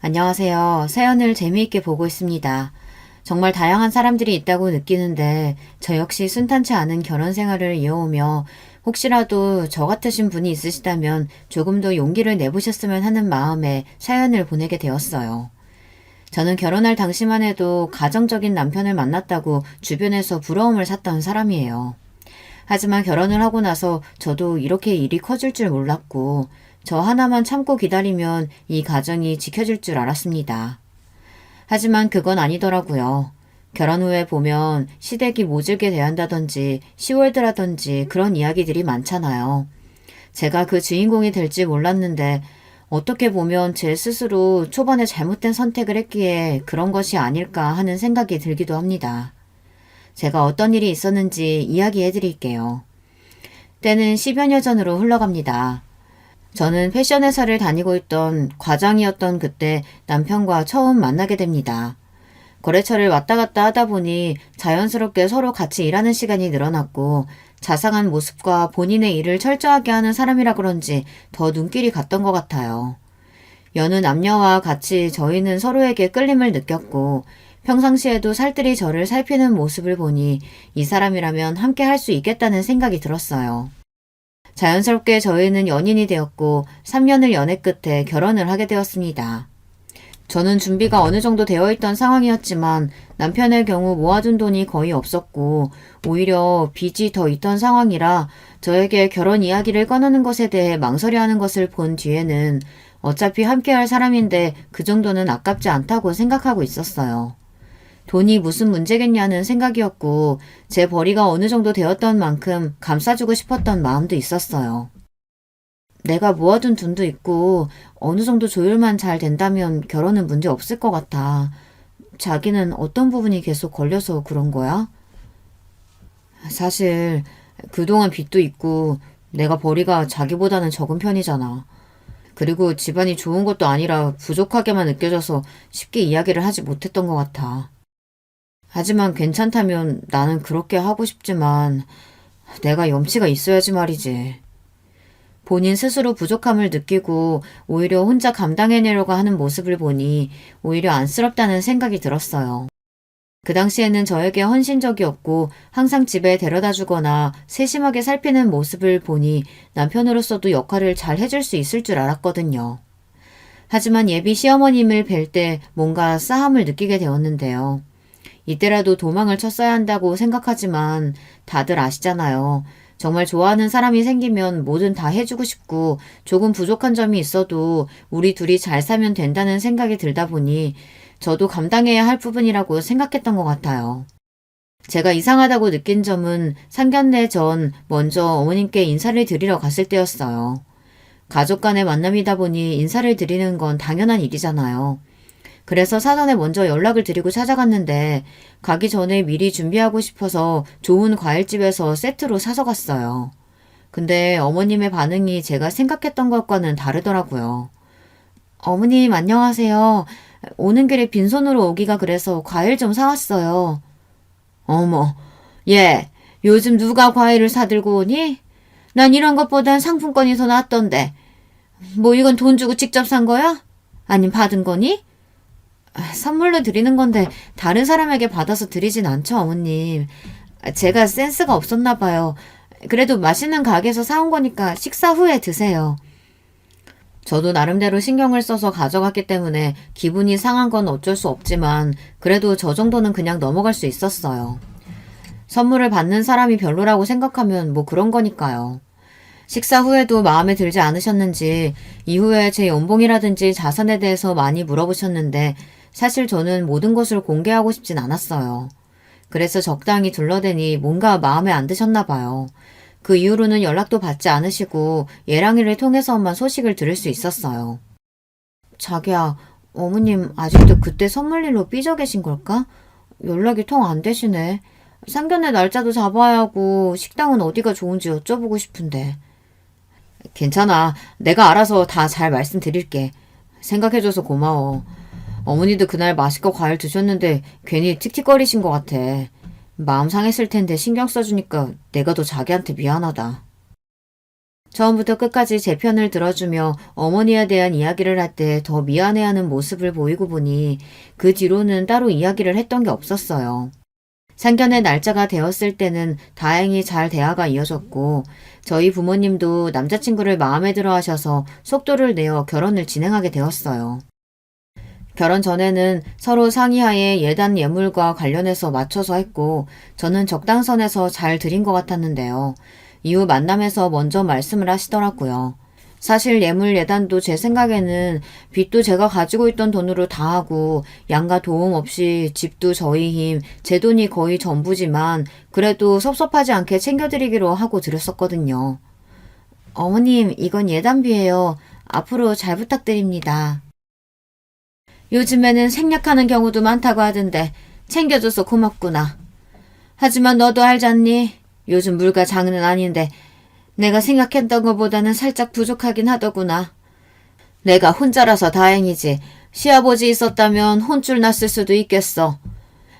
안녕하세요. 사연을 재미있게 보고 있습니다. 정말 다양한 사람들이 있다고 느끼는데 저 역시 순탄치 않은 결혼 생활을 이어오며 혹시라도 저 같으신 분이 있으시다면 조금 더 용기를 내보셨으면 하는 마음에 사연을 보내게 되었어요. 저는 결혼할 당시만 해도 가정적인 남편을 만났다고 주변에서 부러움을 샀던 사람이에요. 하지만 결혼을 하고 나서 저도 이렇게 일이 커질 줄 몰랐고 저 하나만 참고 기다리면 이 가정이 지켜질 줄 알았습니다. 하지만 그건 아니더라고요. 결혼 후에 보면 시댁이 모질게 대한다든지 시월드라든지 그런 이야기들이 많잖아요. 제가 그 주인공이 될지 몰랐는데 어떻게 보면 제 스스로 초반에 잘못된 선택을 했기에 그런 것이 아닐까 하는 생각이 들기도 합니다. 제가 어떤 일이 있었는지 이야기해 드릴게요. 때는 10여 년 전으로 흘러갑니다. 저는 패션 회사를 다니고 있던 과장이었던 그때 남편과 처음 만나게 됩니다. 거래처를 왔다 갔다 하다 보니 자연스럽게 서로 같이 일하는 시간이 늘어났고 자상한 모습과 본인의 일을 철저하게 하는 사람이라 그런지 더 눈길이 갔던 것 같아요. 여느 남녀와 같이 저희는 서로에게 끌림을 느꼈고 평상시에도 살뜰히 저를 살피는 모습을 보니 이 사람이라면 함께 할 수 있겠다는 생각이 들었어요. 자연스럽게 저희는 연인이 되었고 3년을 연애 끝에 결혼을 하게 되었습니다. 저는 준비가 어느 정도 되어 있던 상황이었지만 남편의 경우 모아둔 돈이 거의 없었고 오히려 빚이 더 있던 상황이라 저에게 결혼 이야기를 꺼내는 것에 대해 망설여하는 것을 본 뒤에는 어차피 함께할 사람인데 그 정도는 아깝지 않다고 생각하고 있었어요. 돈이 무슨 문제겠냐는 생각이었고 제 벌이가 어느 정도 되었던 만큼 감싸주고 싶었던 마음도 있었어요. 내가 모아둔 돈도 있고 어느 정도 조율만 잘 된다면 결혼은 문제 없을 것 같아. 자기는 어떤 부분이 계속 걸려서 그런 거야? 사실 그동안 빚도 있고 내가 벌이가 자기보다는 적은 편이잖아. 그리고 집안이 좋은 것도 아니라 부족하게만 느껴져서 쉽게 이야기를 하지 못했던 것 같아. 하지만 괜찮다면 나는 그렇게 하고 싶지만 내가 염치가 있어야지 말이지. 본인 스스로 부족함을 느끼고 오히려 혼자 감당해내려고 하는 모습을 보니 오히려 안쓰럽다는 생각이 들었어요. 그 당시에는 저에게 헌신적이었고 항상 집에 데려다 주거나 세심하게 살피는 모습을 보니 남편으로서도 역할을 잘 해줄 수 있을 줄 알았거든요. 하지만 예비 시어머님을 뵐 때 뭔가 싸함을 느끼게 되었는데요. 이때라도 도망을 쳤어야 한다고 생각하지만 다들 아시잖아요. 정말 좋아하는 사람이 생기면 뭐든 다 해주고 싶고 조금 부족한 점이 있어도 우리 둘이 잘 살면 된다는 생각이 들다 보니 저도 감당해야 할 부분이라고 생각했던 것 같아요. 제가 이상하다고 느낀 점은 상견례 전 먼저 어머님께 인사를 드리러 갔을 때였어요. 가족 간의 만남이다 보니 인사를 드리는 건 당연한 일이잖아요. 그래서 사전에 먼저 연락을 드리고 찾아갔는데 가기 전에 미리 준비하고 싶어서 좋은 과일집에서 세트로 사서 갔어요. 근데 어머님의 반응이 제가 생각했던 것과는 다르더라고요. 어머님 안녕하세요. 오는 길에 빈손으로 오기가 그래서 과일 좀 사왔어요. 어머, 얘, 요즘 누가 과일을 사들고 오니? 난 이런 것보단 상품권이 더 낫던데. 뭐 이건 돈 주고 직접 산 거야? 아님 받은 거니? 선물로 드리는 건데 다른 사람에게 받아서 드리진 않죠, 어머님. 제가 센스가 없었나 봐요. 그래도 맛있는 가게에서 사온 거니까 식사 후에 드세요. 저도 나름대로 신경을 써서 가져갔기 때문에 기분이 상한 건 어쩔 수 없지만 그래도 저 정도는 그냥 넘어갈 수 있었어요. 선물을 받는 사람이 별로라고 생각하면 뭐 그런 거니까요. 식사 후에도 마음에 들지 않으셨는지 이후에 제 연봉이라든지 자산에 대해서 많이 물어보셨는데 사실 저는 모든 것을 공개하고 싶진 않았어요. 그래서 적당히 둘러대니 뭔가 마음에 안 드셨나 봐요. 그 이후로는 연락도 받지 않으시고 예랑이를 통해서만 소식을 들을 수 있었어요. 자기야, 어머님 아직도 그때 선물 일로 삐져 계신 걸까? 연락이 통 안 되시네. 상견례 날짜도 잡아야 하고 식당은 어디가 좋은지 여쭤보고 싶은데. 괜찮아. 내가 알아서 다 잘 말씀드릴게. 생각해줘서 고마워. 어머니도 그날 맛있게 과일 드셨는데 괜히 틱틱거리신 것 같아. 마음 상했을 텐데 신경 써주니까 내가 더 자기한테 미안하다. 처음부터 끝까지 제 편을 들어주며 어머니에 대한 이야기를 할 때 더 미안해하는 모습을 보이고 보니 그 뒤로는 따로 이야기를 했던 게 없었어요. 상견례 날짜가 되었을 때는 다행히 잘 대화가 이어졌고 저희 부모님도 남자친구를 마음에 들어 하셔서 속도를 내어 결혼을 진행하게 되었어요. 결혼 전에는 서로 상의하에 예단 예물과 관련해서 맞춰서 했고 저는 적당선에서 잘 드린 것 같았는데요. 이후 만남에서 먼저 말씀을 하시더라고요. 사실 예물 예단도 제 생각에는 빚도 제가 가지고 있던 돈으로 다 하고 양가 도움 없이 집도 저희 힘, 제 돈이 거의 전부지만 그래도 섭섭하지 않게 챙겨드리기로 하고 드렸었거든요. 어머님, 이건 예단비예요. 앞으로 잘 부탁드립니다. 요즘에는 생략하는 경우도 많다고 하던데 챙겨줘서 고맙구나. 하지만 너도 알잖니? 요즘 물가 장은 아닌데 내가 생각했던 것보다는 살짝 부족하긴 하더구나. 내가 혼자라서 다행이지. 시아버지 있었다면 혼쭐 났을 수도 있겠어.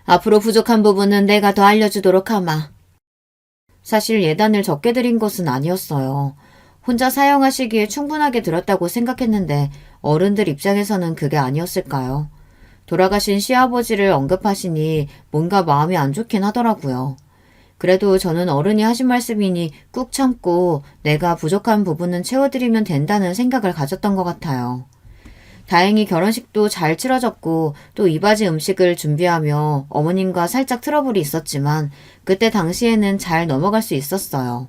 앞으로 부족한 부분은 내가 더 알려주도록 하마. 사실 예단을 적게 드린 것은 아니었어요. 혼자 사용하시기에 충분하게 들었다고 생각했는데 어른들 입장에서는 그게 아니었을까요? 돌아가신 시아버지를 언급하시니 뭔가 마음이 안 좋긴 하더라고요. 그래도 저는 어른이 하신 말씀이니 꾹 참고 내가 부족한 부분은 채워드리면 된다는 생각을 가졌던 것 같아요. 다행히 결혼식도 잘 치러졌고 또 이바지 음식을 준비하며 어머님과 살짝 트러블이 있었지만 그때 당시에는 잘 넘어갈 수 있었어요.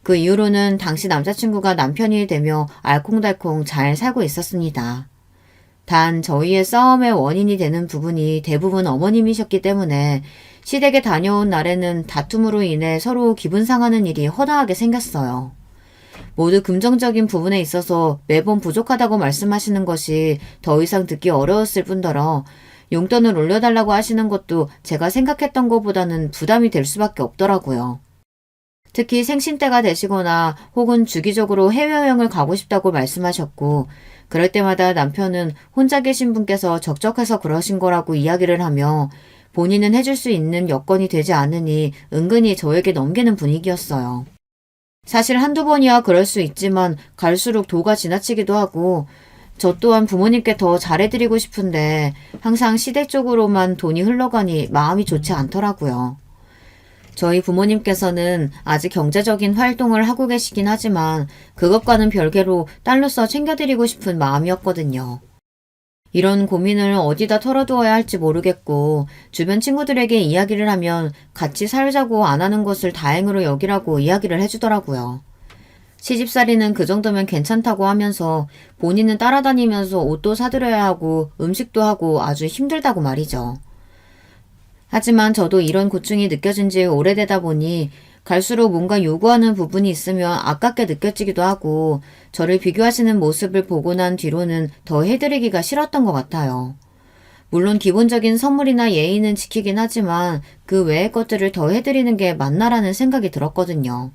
그 이후로는 당시 남자친구가 남편이 되며 알콩달콩 잘 살고 있었습니다. 단 저희의 싸움의 원인이 되는 부분이 대부분 어머님이셨기 때문에 시댁에 다녀온 날에는 다툼으로 인해 서로 기분 상하는 일이 허다하게 생겼어요. 모두 긍정적인 부분에 있어서 매번 부족하다고 말씀하시는 것이 더 이상 듣기 어려웠을 뿐더러 용돈을 올려달라고 하시는 것도 제가 생각했던 것보다는 부담이 될 수밖에 없더라고요. 특히 생신때가 되시거나 혹은 주기적으로 해외여행을 가고 싶다고 말씀하셨고 그럴 때마다 남편은 혼자 계신 분께서 적적해서 그러신 거라고 이야기를 하며 본인은 해줄 수 있는 여건이 되지 않으니 은근히 저에게 넘기는 분위기였어요. 사실 한두 번이야 그럴 수 있지만 갈수록 도가 지나치기도 하고 저 또한 부모님께 더 잘해드리고 싶은데 항상 시댁 쪽으로만 돈이 흘러가니 마음이 좋지 않더라고요. 저희 부모님께서는 아직 경제적인 활동을 하고 계시긴 하지만 그것과는 별개로 딸로서 챙겨드리고 싶은 마음이었거든요. 이런 고민을 어디다 털어두어야 할지 모르겠고 주변 친구들에게 이야기를 하면 같이 살자고 안 하는 것을 다행으로 여기라고 이야기를 해주더라고요. 시집살이는 그 정도면 괜찮다고 하면서 본인은 따라다니면서 옷도 사드려야 하고 음식도 하고 아주 힘들다고 말이죠. 하지만 저도 이런 고충이 느껴진 지 오래되다 보니 갈수록 뭔가 요구하는 부분이 있으면 아깝게 느껴지기도 하고 저를 비교하시는 모습을 보고 난 뒤로는 더 해드리기가 싫었던 것 같아요. 물론 기본적인 선물이나 예의는 지키긴 하지만 그 외의 것들을 더 해드리는 게 맞나라는 생각이 들었거든요.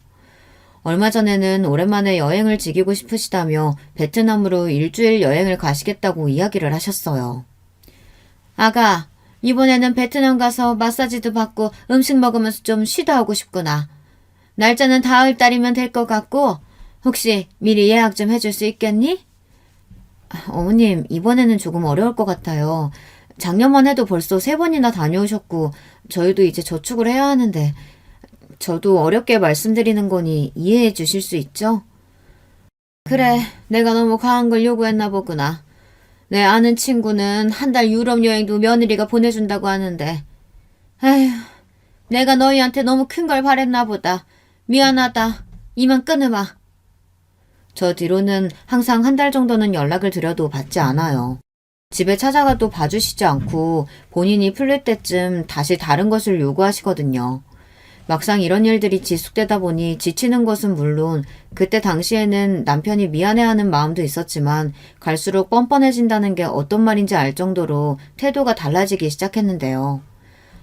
얼마 전에는 오랜만에 여행을 즐기고 싶으시다며 베트남으로 일주일 여행을 가시겠다고 이야기를 하셨어요. 아가, 이번에는 베트남 가서 마사지도 받고 음식 먹으면서 좀 쉬다 오고 싶구나. 날짜는 다음 달이면 될 것 같고 혹시 미리 예약 좀 해줄 수 있겠니? 어머님, 이번에는 조금 어려울 것 같아요. 작년만 해도 벌써 3번이나 다녀오셨고 저희도 이제 저축을 해야 하는데 저도 어렵게 말씀드리는 거니 이해해 주실 수 있죠? 그래, 내가 너무 과한 걸 요구했나 보구나. 내 아는 친구는 한 달 유럽 여행도 며느리가 보내준다고 하는데 에휴, 내가 너희한테 너무 큰 걸 바랬나 보다. 미안하다. 이만 끊으마. 저 뒤로는 항상 한 달 정도는 연락을 드려도 받지 않아요. 집에 찾아가도 봐주시지 않고 본인이 풀릴 때쯤 다시 다른 것을 요구하시거든요. 막상 이런 일들이 지속되다 보니 지치는 것은 물론 그때 당시에는 남편이 미안해하는 마음도 있었지만 갈수록 뻔뻔해진다는 게 어떤 말인지 알 정도로 태도가 달라지기 시작했는데요.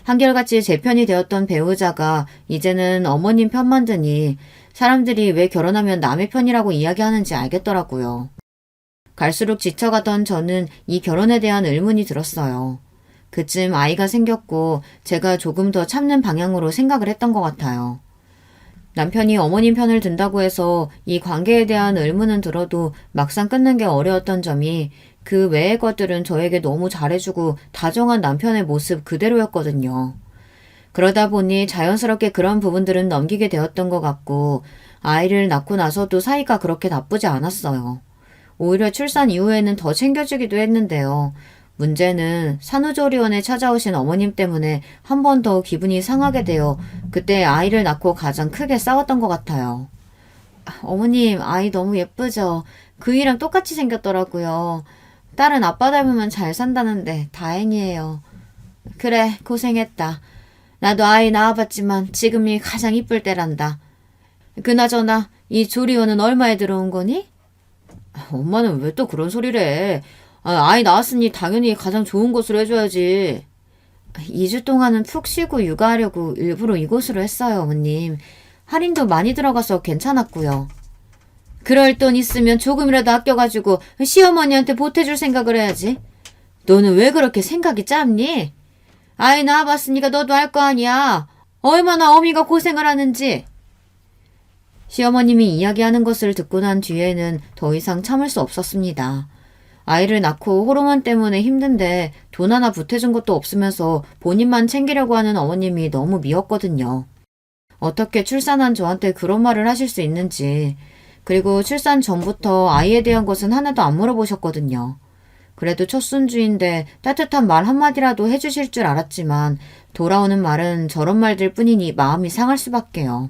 한결같이 제 편이 되었던 배우자가 이제는 어머님 편만 드니 사람들이 왜 결혼하면 남의 편이라고 이야기하는지 알겠더라고요. 갈수록 지쳐가던 저는 이 결혼에 대한 의문이 들었어요. 그쯤 아이가 생겼고 제가 조금 더 참는 방향으로 생각을 했던 것 같아요. 남편이 어머님 편을 든다고 해서 이 관계에 대한 의문은 들어도 막상 끊는 게 어려웠던 점이 그 외의 것들은 저에게 너무 잘해주고 다정한 남편의 모습 그대로였거든요. 그러다 보니 자연스럽게 그런 부분들은 넘기게 되었던 것 같고 아이를 낳고 나서도 사이가 그렇게 나쁘지 않았어요. 오히려 출산 이후에는 더 챙겨주기도 했는데요. 문제는 산후조리원에 찾아오신 어머님 때문에 한 번 더 기분이 상하게 되어 그때 아이를 낳고 가장 크게 싸웠던 것 같아요. 어머님, 아이 너무 예쁘죠? 그이랑 똑같이 생겼더라고요. 딸은 아빠 닮으면 잘 산다는데 다행이에요. 그래, 고생했다. 나도 아이 낳아봤지만 지금이 가장 이쁠 때란다. 그나저나 이 조리원은 얼마에 들어온 거니? 엄마는 왜 또 그런 소리를 해? 아이 낳았으니 당연히 가장 좋은 곳으로 해줘야지. 2주 동안은 푹 쉬고 육아하려고 일부러 이곳으로 했어요, 어머님. 할인도 많이 들어가서 괜찮았고요. 그럴 돈 있으면 조금이라도 아껴가지고 시어머니한테 보태줄 생각을 해야지. 너는 왜 그렇게 생각이 짧니? 아이 낳아봤으니까 너도 알 거 아니야. 얼마나 어미가 고생을 하는지. 시어머님이 이야기하는 것을 듣고 난 뒤에는 더 이상 참을 수 없었습니다. 아이를 낳고 호르몬 때문에 힘든데 돈 하나 보태준 것도 없으면서 본인만 챙기려고 하는 어머님이 너무 미웠거든요. 어떻게 출산한 저한테 그런 말을 하실 수 있는지, 그리고 출산 전부터 아이에 대한 것은 하나도 안 물어보셨거든요. 그래도 첫 손주인데 따뜻한 말 한마디라도 해주실 줄 알았지만 돌아오는 말은 저런 말들 뿐이니 마음이 상할 수밖에요.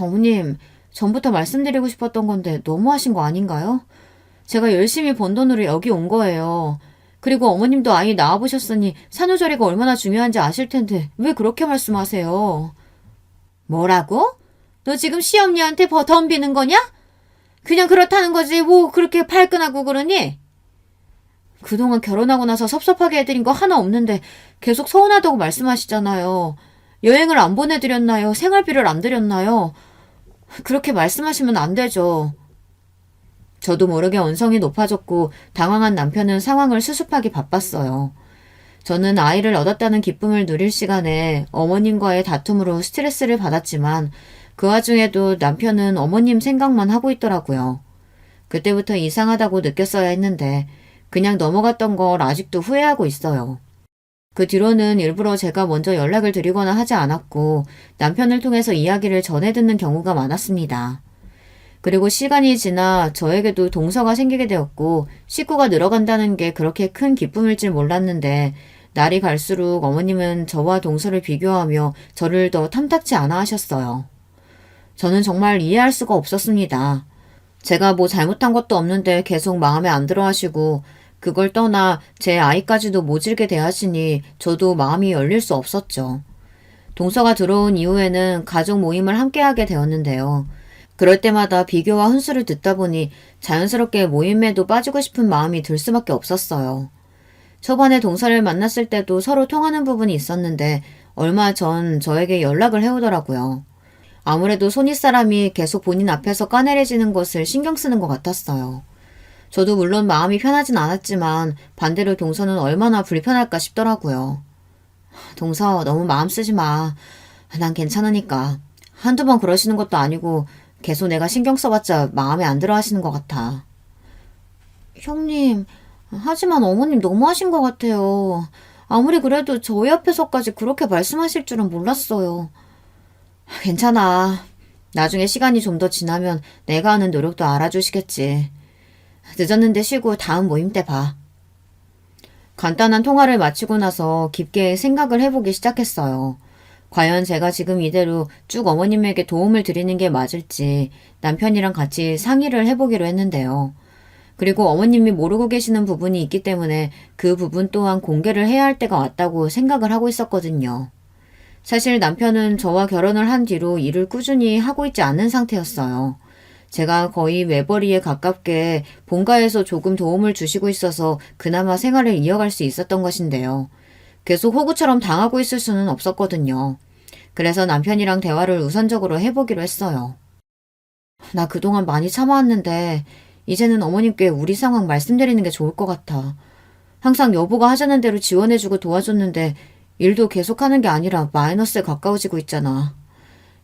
어머님, 전부터 말씀드리고 싶었던 건데 너무하신 거 아닌가요? 제가 열심히 번 돈으로 여기 온 거예요. 그리고 어머님도 아이 낳아보셨으니 산후조리가 얼마나 중요한지 아실 텐데 왜 그렇게 말씀하세요? 뭐라고? 너 지금 시엄니한테 덤비는 거냐? 그냥 그렇다는 거지 뭐 그렇게 발끈하고 그러니? 그동안 결혼하고 나서 섭섭하게 해드린 거 하나 없는데 계속 서운하다고 말씀하시잖아요. 여행을 안 보내드렸나요? 생활비를 안 드렸나요? 그렇게 말씀하시면 안 되죠. 저도 모르게 언성이 높아졌고 당황한 남편은 상황을 수습하기 바빴어요. 저는 아이를 얻었다는 기쁨을 누릴 시간에 어머님과의 다툼으로 스트레스를 받았지만 그 와중에도 남편은 어머님 생각만 하고 있더라고요. 그때부터 이상하다고 느꼈어야 했는데 그냥 넘어갔던 걸 아직도 후회하고 있어요. 그 뒤로는 일부러 제가 먼저 연락을 드리거나 하지 않았고 남편을 통해서 이야기를 전해 듣는 경우가 많았습니다. 그리고 시간이 지나 저에게도 동서가 생기게 되었고 식구가 늘어간다는 게 그렇게 큰 기쁨일 줄 몰랐는데 날이 갈수록 어머님은 저와 동서를 비교하며 저를 더 탐탁치 않아 하셨어요. 저는 정말 이해할 수가 없었습니다. 제가 뭐 잘못한 것도 없는데 계속 마음에 안 들어 하시고 그걸 떠나 제 아이까지도 모질게 대하시니 저도 마음이 열릴 수 없었죠. 동서가 들어온 이후에는 가족 모임을 함께하게 되었는데요. 그럴 때마다 비교와 훈수를 듣다 보니 자연스럽게 모임에도 빠지고 싶은 마음이 들 수밖에 없었어요. 초반에 동서를 만났을 때도 서로 통하는 부분이 있었는데 얼마 전 저에게 연락을 해오더라고요. 아무래도 손윗사람이 계속 본인 앞에서 까내려지는 것을 신경 쓰는 것 같았어요. 저도 물론 마음이 편하진 않았지만 반대로 동서는 얼마나 불편할까 싶더라고요. 동서 너무 마음 쓰지 마. 난 괜찮으니까. 한두 번 그러시는 것도 아니고 계속 내가 신경 써봤자 마음에 안 들어 하시는 것 같아. 형님, 하지만 어머님 너무하신 것 같아요. 아무리 그래도 저희 앞에서까지 그렇게 말씀하실 줄은 몰랐어요. 괜찮아. 나중에 시간이 좀 더 지나면 내가 하는 노력도 알아주시겠지. 늦었는데 쉬고 다음 모임 때 봐. 간단한 통화를 마치고 나서 깊게 생각을 해보기 시작했어요. 과연 제가 지금 이대로 쭉 어머님에게 도움을 드리는 게 맞을지 남편이랑 같이 상의를 해보기로 했는데요. 그리고 어머님이 모르고 계시는 부분이 있기 때문에 그 부분 또한 공개를 해야 할 때가 왔다고 생각을 하고 있었거든요. 사실 남편은 저와 결혼을 한 뒤로 일을 꾸준히 하고 있지 않은 상태였어요. 제가 거의 외벌이에 가깝게 본가에서 조금 도움을 주시고 있어서 그나마 생활을 이어갈 수 있었던 것인데요. 계속 호구처럼 당하고 있을 수는 없었거든요. 그래서 남편이랑 대화를 우선적으로 해보기로 했어요. 나 그동안 많이 참아왔는데 이제는 어머님께 우리 상황 말씀드리는 게 좋을 것 같아. 항상 여보가 하자는 대로 지원해주고 도와줬는데 일도 계속하는 게 아니라 마이너스에 가까워지고 있잖아.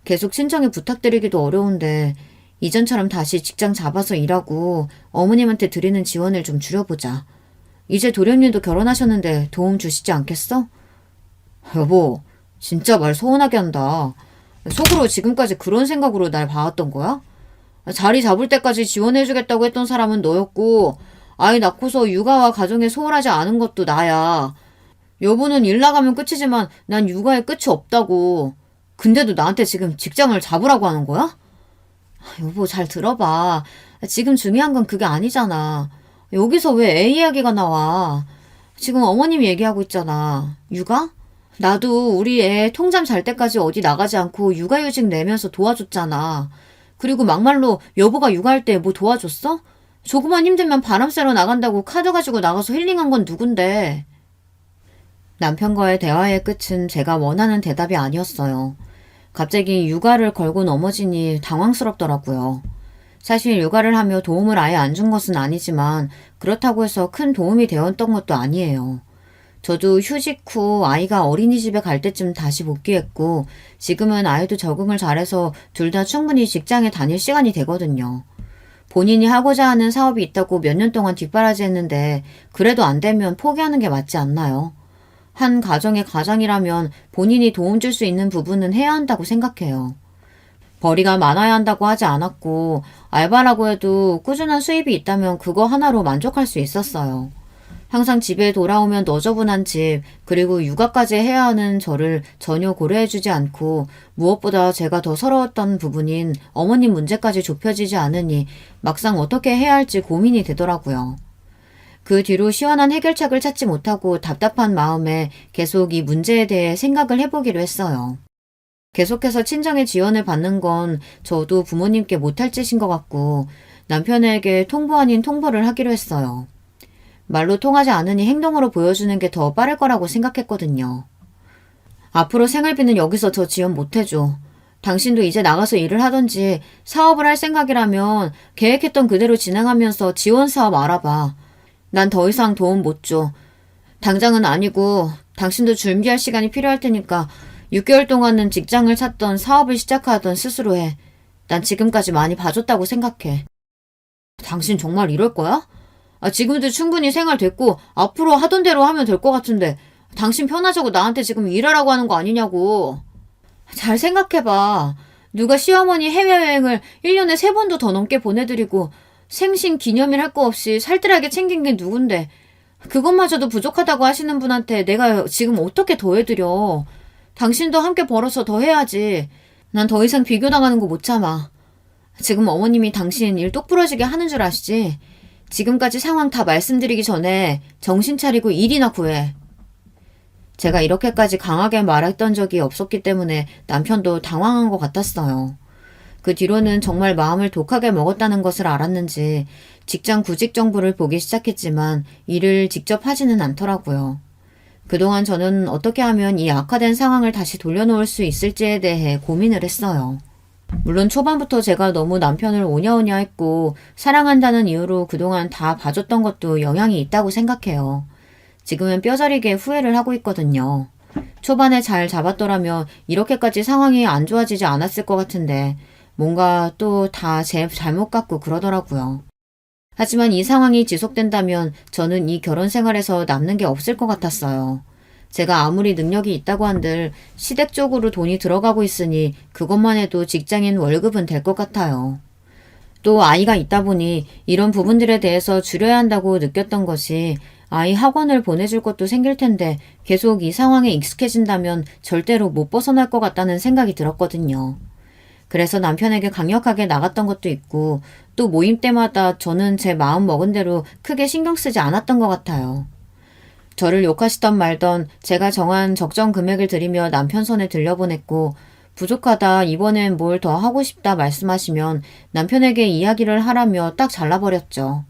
계속 친정에 부탁드리기도 어려운데 이전처럼 다시 직장 잡아서 일하고 어머님한테 드리는 지원을 좀 줄여보자. 이제 도련님도 결혼하셨는데 도움 주시지 않겠어? 여보, 진짜 말 서운하게 한다. 속으로 지금까지 그런 생각으로 날 봐왔던 거야? 자리 잡을 때까지 지원해주겠다고 했던 사람은 너였고, 아이 낳고서 육아와 가정에 소홀하지 않은 것도 나야. 여보는 일 나가면 끝이지만 난 육아에 끝이 없다고. 근데도 나한테 지금 직장을 잡으라고 하는 거야? 여보, 잘 들어봐. 지금 중요한 건 그게 아니잖아. 여기서 왜 애 이야기가 나와? 지금 어머님 얘기하고 있잖아. 육아? 나도 우리 애 통잠 잘 때까지 어디 나가지 않고 육아휴직 내면서 도와줬잖아. 그리고 막말로 여보가 육아할 때 뭐 도와줬어? 조금만 힘들면 바람 쐬러 나간다고 카드 가지고 나가서 힐링한 건 누군데? 남편과의 대화의 끝은 제가 원하는 대답이 아니었어요. 갑자기 육아를 걸고 넘어지니 당황스럽더라고요. 사실 육아를 하며 도움을 아예 안 준 것은 아니지만 그렇다고 해서 큰 도움이 되었던 것도 아니에요. 저도 휴직 후 아이가 어린이집에 갈 때쯤 다시 복귀했고 지금은 아이도 적응을 잘해서 둘 다 충분히 직장에 다닐 시간이 되거든요. 본인이 하고자 하는 사업이 있다고 몇 년 동안 뒷바라지 했는데 그래도 안 되면 포기하는 게 맞지 않나요? 한 가정의 가장이라면 본인이 도움 줄 수 있는 부분은 해야 한다고 생각해요. 벌이가 많아야 한다고 하지 않았고 알바라고 해도 꾸준한 수입이 있다면 그거 하나로 만족할 수 있었어요. 항상 집에 돌아오면 너저분한 집, 그리고 육아까지 해야 하는 저를 전혀 고려해주지 않고 무엇보다 제가 더 서러웠던 부분인 어머님 문제까지 좁혀지지 않으니 막상 어떻게 해야 할지 고민이 되더라고요. 그 뒤로 시원한 해결책을 찾지 못하고 답답한 마음에 계속 이 문제에 대해 생각을 해보기로 했어요. 계속해서 친정의 지원을 받는 건 저도 부모님께 못할 짓인 것 같고 남편에게 통보 아닌 통보를 하기로 했어요. 말로 통하지 않으니 행동으로 보여주는 게 더 빠를 거라고 생각했거든요. 앞으로 생활비는 여기서 저 지원 못해줘. 당신도 이제 나가서 일을 하던지 사업을 할 생각이라면 계획했던 그대로 진행하면서 지원 사업 알아봐. 난 더 이상 도움 못 줘. 당장은 아니고 당신도 준비할 시간이 필요할 테니까 6개월 동안은 직장을 찾던 사업을 시작하던 스스로 해. 난 지금까지 많이 봐줬다고 생각해. 당신 정말 이럴 거야? 지금도 충분히 생활 됐고 앞으로 하던 대로 하면 될 것 같은데 당신 편하자고 나한테 지금 일하라고 하는 거 아니냐고. 잘 생각해봐. 누가 시어머니 해외여행을 1년에 3번도 더 넘게 보내드리고 생신 기념일 할 거 없이 살뜰하게 챙긴 게 누군데 그것마저도 부족하다고 하시는 분한테 내가 지금 어떻게 더 해드려. 당신도 함께 벌어서 더 해야지. 난 더 이상 비교당하는 거 못 참아. 지금 어머님이 당신 일 똑부러지게 하는 줄 아시지? 지금까지 상황 다 말씀드리기 전에 정신 차리고 일이나 구해. 제가 이렇게까지 강하게 말했던 적이 없었기 때문에 남편도 당황한 것 같았어요. 그 뒤로는 정말 마음을 독하게 먹었다는 것을 알았는지 직장 구직 정보를 보기 시작했지만 일을 직접 하지는 않더라고요. 그동안 저는 어떻게 하면 이 악화된 상황을 다시 돌려놓을 수 있을지에 대해 고민을 했어요. 물론 초반부터 제가 너무 남편을 오냐오냐 했고 사랑한다는 이유로 그동안 다 봐줬던 것도 영향이 있다고 생각해요. 지금은 뼈저리게 후회를 하고 있거든요. 초반에 잘 잡았더라면 이렇게까지 상황이 안 좋아지지 않았을 것 같은데 뭔가 또 다 제 잘못 같고 그러더라고요. 하지만 이 상황이 지속된다면 저는 이 결혼 생활에서 남는 게 없을 것 같았어요. 제가 아무리 능력이 있다고 한들 시댁 쪽으로 돈이 들어가고 있으니 그것만 해도 직장인 월급은 될 것 같아요. 또 아이가 있다 보니 이런 부분들에 대해서 줄여야 한다고 느꼈던 것이 아이 학원을 보내줄 것도 생길 텐데 계속 이 상황에 익숙해진다면 절대로 못 벗어날 것 같다는 생각이 들었거든요. 그래서 남편에게 강력하게 나갔던 것도 있고 또 모임 때마다 저는 제 마음 먹은 대로 크게 신경 쓰지 않았던 것 같아요. 저를 욕하시던 말던 제가 정한 적정 금액을 드리며 남편 손에 들려보냈고 부족하다 이번엔 뭘 더 하고 싶다 말씀하시면 남편에게 이야기를 하라며 딱 잘라버렸죠.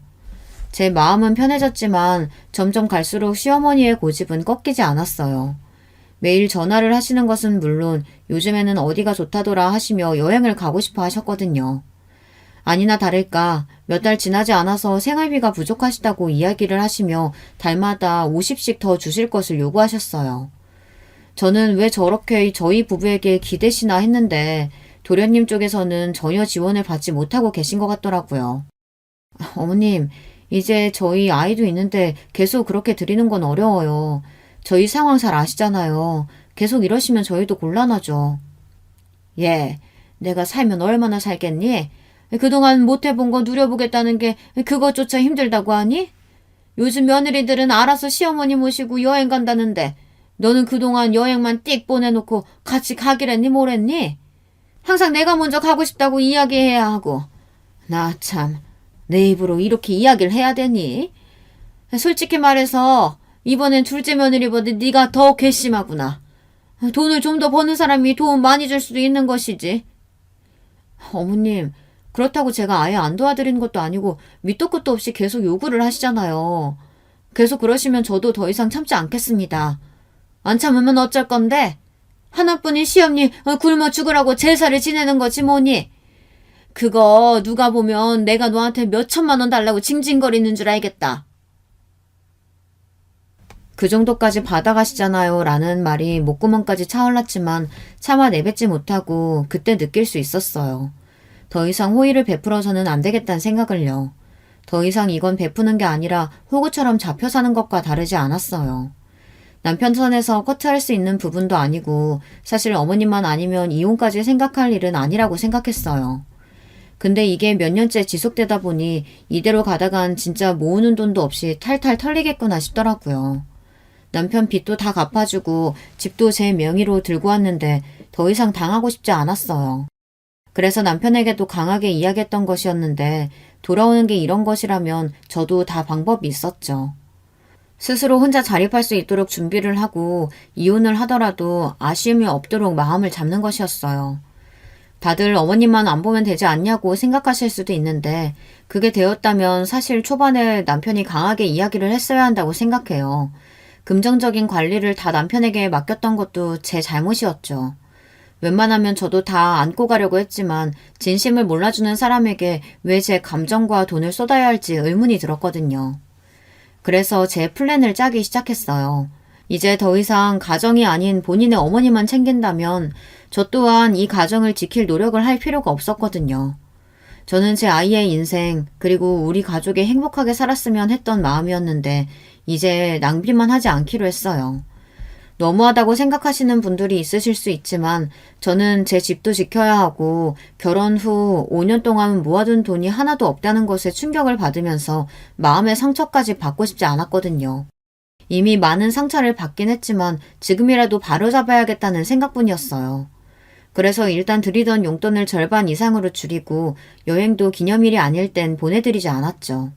제 마음은 편해졌지만 점점 갈수록 시어머니의 고집은 꺾이지 않았어요. 매일 전화를 하시는 것은 물론 요즘에는 어디가 좋다더라 하시며 여행을 가고 싶어 하셨거든요. 아니나 다를까 몇 달 지나지 않아서 생활비가 부족하시다고 이야기를 하시며 달마다 50씩 더 주실 것을 요구하셨어요. 저는 왜 저렇게 저희 부부에게 기대시나 했는데 도련님 쪽에서는 전혀 지원을 받지 못하고 계신 것 같더라고요. 어머님, 이제 저희 아이도 있는데 계속 그렇게 드리는 건 어려워요. 저희 상황 잘 아시잖아요. 계속 이러시면 저희도 곤란하죠. 예, 내가 살면 얼마나 살겠니? 그동안 못 해본 거 누려보겠다는 게 그것조차 힘들다고 하니? 요즘 며느리들은 알아서 시어머니 모시고 여행 간다는데 너는 그동안 여행만 띡 보내놓고 같이 가기랬니 뭐랬니? 항상 내가 먼저 가고 싶다고 이야기해야 하고 나 참 내 입으로 이렇게 이야기를 해야 되니? 솔직히 말해서 이번엔 둘째 며느리보다 네가 더 괘씸하구나. 돈을 좀 더 버는 사람이 도움 많이 줄 수도 있는 것이지. 어머님, 그렇다고 제가 아예 안 도와드리는 것도 아니고 밑도 끝도 없이 계속 요구를 하시잖아요. 계속 그러시면 저도 더 이상 참지 않겠습니다. 안 참으면 어쩔 건데? 하나뿐인 시엄니 굶어 죽으라고 제사를 지내는 거지 뭐니? 그거 누가 보면 내가 너한테 몇 천만 원 달라고 징징거리는 줄 알겠다. 그 정도까지 받아가시잖아요 라는 말이 목구멍까지 차올랐지만 차마 내뱉지 못하고 그때 느낄 수 있었어요. 더 이상 호의를 베풀어서는 안 되겠다는 생각을요. 더 이상 이건 베푸는 게 아니라 호구처럼 잡혀 사는 것과 다르지 않았어요. 남편 선에서 커트할 수 있는 부분도 아니고 사실 어머님만 아니면 이혼까지 생각할 일은 아니라고 생각했어요. 근데 이게 몇 년째 지속되다 보니 이대로 가다간 진짜 모으는 돈도 없이 탈탈 털리겠구나 싶더라고요. 남편 빚도 다 갚아주고 집도 제 명의로 들고 왔는데 더 이상 당하고 싶지 않았어요. 그래서 남편에게도 강하게 이야기했던 것이었는데 돌아오는 게 이런 것이라면 저도 다 방법이 있었죠. 스스로 혼자 자립할 수 있도록 준비를 하고 이혼을 하더라도 아쉬움이 없도록 마음을 잡는 것이었어요. 다들 어머님만 안 보면 되지 않냐고 생각하실 수도 있는데 그게 되었다면 사실 초반에 남편이 강하게 이야기를 했어야 한다고 생각해요. 금전적인 관리를 다 남편에게 맡겼던 것도 제 잘못이었죠. 웬만하면 저도 다 안고 가려고 했지만 진심을 몰라주는 사람에게 왜 제 감정과 돈을 쏟아야 할지 의문이 들었거든요. 그래서 제 플랜을 짜기 시작했어요. 이제 더 이상 가정이 아닌 본인의 어머니만 챙긴다면 저 또한 이 가정을 지킬 노력을 할 필요가 없었거든요. 저는 제 아이의 인생 그리고 우리 가족이 행복하게 살았으면 했던 마음이었는데 이제 낭비만 하지 않기로 했어요. 너무하다고 생각하시는 분들이 있으실 수 있지만 저는 제 집도 지켜야 하고 결혼 후 5년 동안 모아둔 돈이 하나도 없다는 것에 충격을 받으면서 마음의 상처까지 받고 싶지 않았거든요. 이미 많은 상처를 받긴 했지만 지금이라도 바로잡아야겠다는 생각뿐이었어요. 그래서 일단 드리던 용돈을 절반 이상으로 줄이고 여행도 기념일이 아닐 땐 보내드리지 않았죠.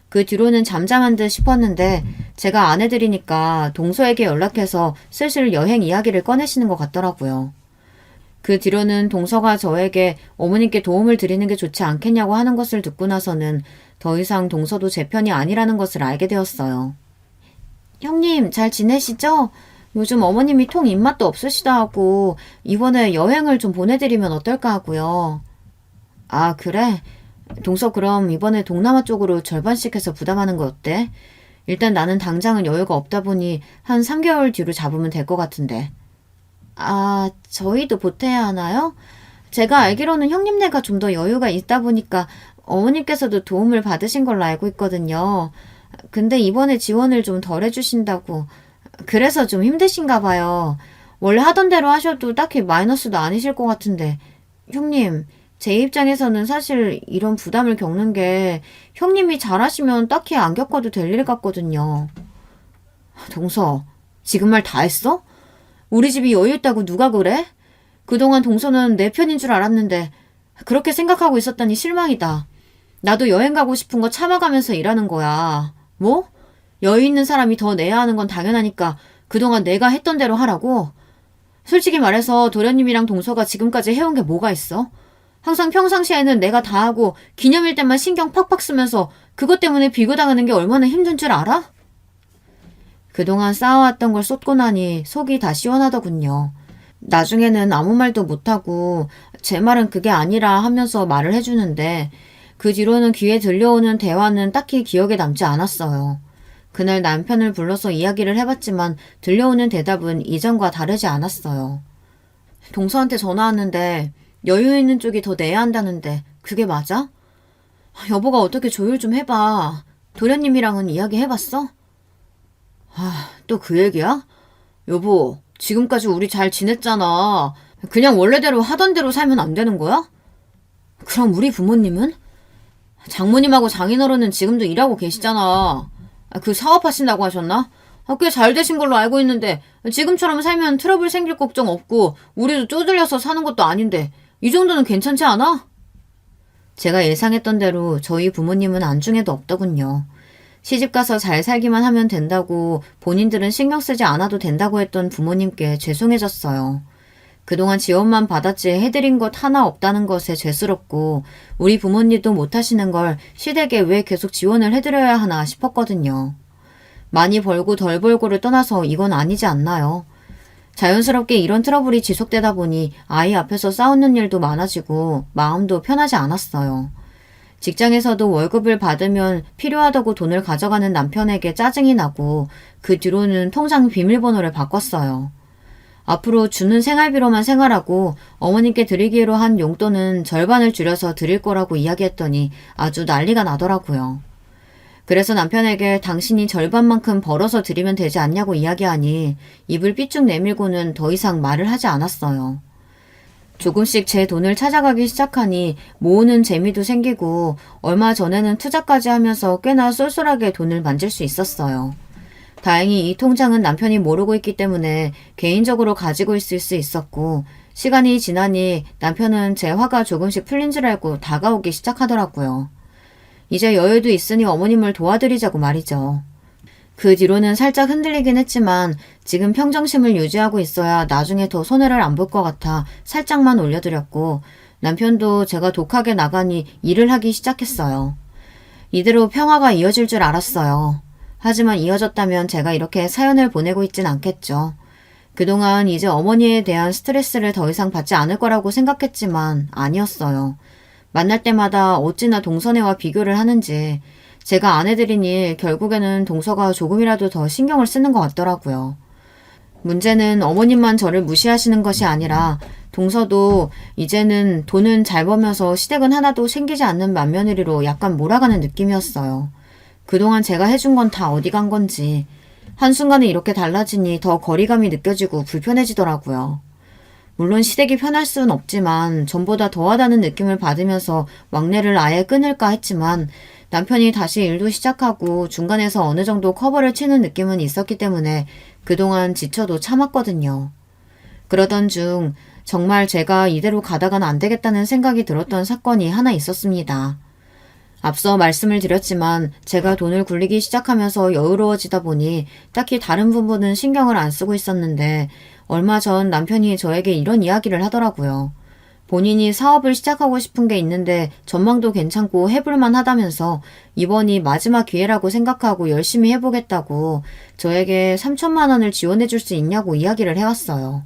그 뒤로는 잠잠한 듯 싶었는데 제가 안 해드리니까 동서에게 연락해서 슬슬 여행 이야기를 꺼내시는 것 같더라고요. 그 뒤로는 동서가 저에게 어머님께 도움을 드리는 게 좋지 않겠냐고 하는 것을 듣고 나서는 더 이상 동서도 제 편이 아니라는 것을 알게 되었어요. 형님 잘 지내시죠? 요즘 어머님이 통 입맛도 없으시다 하고 이번에 여행을 좀 보내드리면 어떨까 하고요. 아 그래? 동서 그럼 이번에 동남아 쪽으로 절반씩 해서 부담하는 거 어때? 일단 나는 당장은 여유가 없다 보니 한 3개월 뒤로 잡으면 될 것 같은데. 아 저희도 보태야 하나요? 제가 알기로는 형님네가 좀 더 여유가 있다 보니까 어머님께서도 도움을 받으신 걸로 알고 있거든요. 근데 이번에 지원을 좀 덜 해주신다고. 그래서 좀 힘드신가 봐요. 원래 하던 대로 하셔도 딱히 마이너스도 아니실 것 같은데. 형님, 제 입장에서는 사실 이런 부담을 겪는 게 형님이 잘하시면 딱히 안 겪어도 될 일 같거든요. 동서, 지금 말 다 했어? 우리 집이 여유 있다고 누가 그래? 그동안 동서는 내 편인 줄 알았는데 그렇게 생각하고 있었다니 실망이다. 나도 여행 가고 싶은 거 참아가면서 일하는 거야. 뭐? 여유 있는 사람이 더 내야 하는 건 당연하니까 그동안 내가 했던 대로 하라고? 솔직히 말해서 도련님이랑 동서가 지금까지 해온 게 뭐가 있어? 항상 평상시에는 내가 다 하고 기념일 때만 신경 팍팍 쓰면서 그것 때문에 비교당하는 게 얼마나 힘든 줄 알아? 그동안 쌓아왔던 걸 쏟고 나니 속이 다 시원하더군요. 나중에는 아무 말도 못하고 제 말은 그게 아니라 하면서 말을 해주는데 그 뒤로는 귀에 들려오는 대화는 딱히 기억에 남지 않았어요. 그날 남편을 불러서 이야기를 해봤지만 들려오는 대답은 이전과 다르지 않았어요. 동서한테 전화 왔는데 여유 있는 쪽이 더 내야 한다는데 그게 맞아? 여보가 어떻게 조율 좀 해봐. 도련님이랑은 이야기 해봤어? 또 그 얘기야? 여보, 지금까지 우리 잘 지냈잖아. 그냥 원래대로 하던 대로 살면 안 되는 거야? 그럼 우리 부모님은? 장모님하고 장인어른은 지금도 일하고 계시잖아. 그 사업하신다고 하셨나? 꽤 잘 되신 걸로 알고 있는데 지금처럼 살면 트러블 생길 걱정 없고 우리도 쪼들려서 사는 것도 아닌데 이 정도는 괜찮지 않아? 제가 예상했던 대로 저희 부모님은 안중에도 없더군요. 시집가서 잘 살기만 하면 된다고 본인들은 신경 쓰지 않아도 된다고 했던 부모님께 죄송해졌어요. 그동안 지원만 받았지 해드린 것 하나 없다는 것에 죄스럽고 우리 부모님도 못하시는 걸 시댁에 왜 계속 지원을 해드려야 하나 싶었거든요. 많이 벌고 덜 벌고를 떠나서 이건 아니지 않나요? 자연스럽게 이런 트러블이 지속되다 보니 아이 앞에서 싸우는 일도 많아지고 마음도 편하지 않았어요. 직장에서도 월급을 받으면 필요하다고 돈을 가져가는 남편에게 짜증이 나고 그 뒤로는 통장 비밀번호를 바꿨어요. 앞으로 주는 생활비로만 생활하고 어머님께 드리기로 한 용돈은 절반을 줄여서 드릴 거라고 이야기했더니 아주 난리가 나더라고요. 그래서 남편에게 당신이 절반만큼 벌어서 드리면 되지 않냐고 이야기하니 입을 삐쭉 내밀고는 더 이상 말을 하지 않았어요. 조금씩 제 돈을 찾아가기 시작하니 모으는 재미도 생기고 얼마 전에는 투자까지 하면서 꽤나 쏠쏠하게 돈을 만질 수 있었어요. 다행히 이 통장은 남편이 모르고 있기 때문에 개인적으로 가지고 있을 수 있었고 시간이 지나니 남편은 제 화가 조금씩 풀린 줄 알고 다가오기 시작하더라고요. 이제 여유도 있으니 어머님을 도와드리자고 말이죠. 그 뒤로는 살짝 흔들리긴 했지만 지금 평정심을 유지하고 있어야 나중에 더 손해를 안 볼 것 같아 살짝만 올려드렸고 남편도 제가 독하게 나가니 일을 하기 시작했어요. 이대로 평화가 이어질 줄 알았어요. 하지만 이어졌다면 제가 이렇게 사연을 보내고 있진 않겠죠. 그동안 이제 어머니에 대한 스트레스를 더 이상 받지 않을 거라고 생각했지만 아니었어요. 만날 때마다 어찌나 동서네와 비교를 하는지 제가 안 해드린 일 결국에는 동서가 조금이라도 더 신경을 쓰는 것 같더라고요. 문제는 어머님만 저를 무시하시는 것이 아니라 동서도 이제는 돈은 잘 벌면서 시댁은 하나도 챙기지 않는 맏며느리로 약간 몰아가는 느낌이었어요. 그동안 제가 해준 건 다 어디 간 건지 한순간에 이렇게 달라지니 더 거리감이 느껴지고 불편해지더라고요. 물론 시댁이 편할 수는 없지만 전보다 더하다는 느낌을 받으면서 왕래를 아예 끊을까 했지만 남편이 다시 일도 시작하고 중간에서 어느 정도 커버를 치는 느낌은 있었기 때문에 그동안 지쳐도 참았거든요. 그러던 중 정말 제가 이대로 가다가는 안 되겠다는 생각이 들었던 사건이 하나 있었습니다. 앞서 말씀을 드렸지만 제가 돈을 굴리기 시작하면서 여유로워지다 보니 딱히 다른 부분은 신경을 안 쓰고 있었는데 얼마 전 남편이 저에게 이런 이야기를 하더라고요. 본인이 사업을 시작하고 싶은 게 있는데 전망도 괜찮고 해볼만 하다면서 이번이 마지막 기회라고 생각하고 열심히 해보겠다고 저에게 3천만 원을 지원해 줄 수 있냐고 이야기를 해왔어요.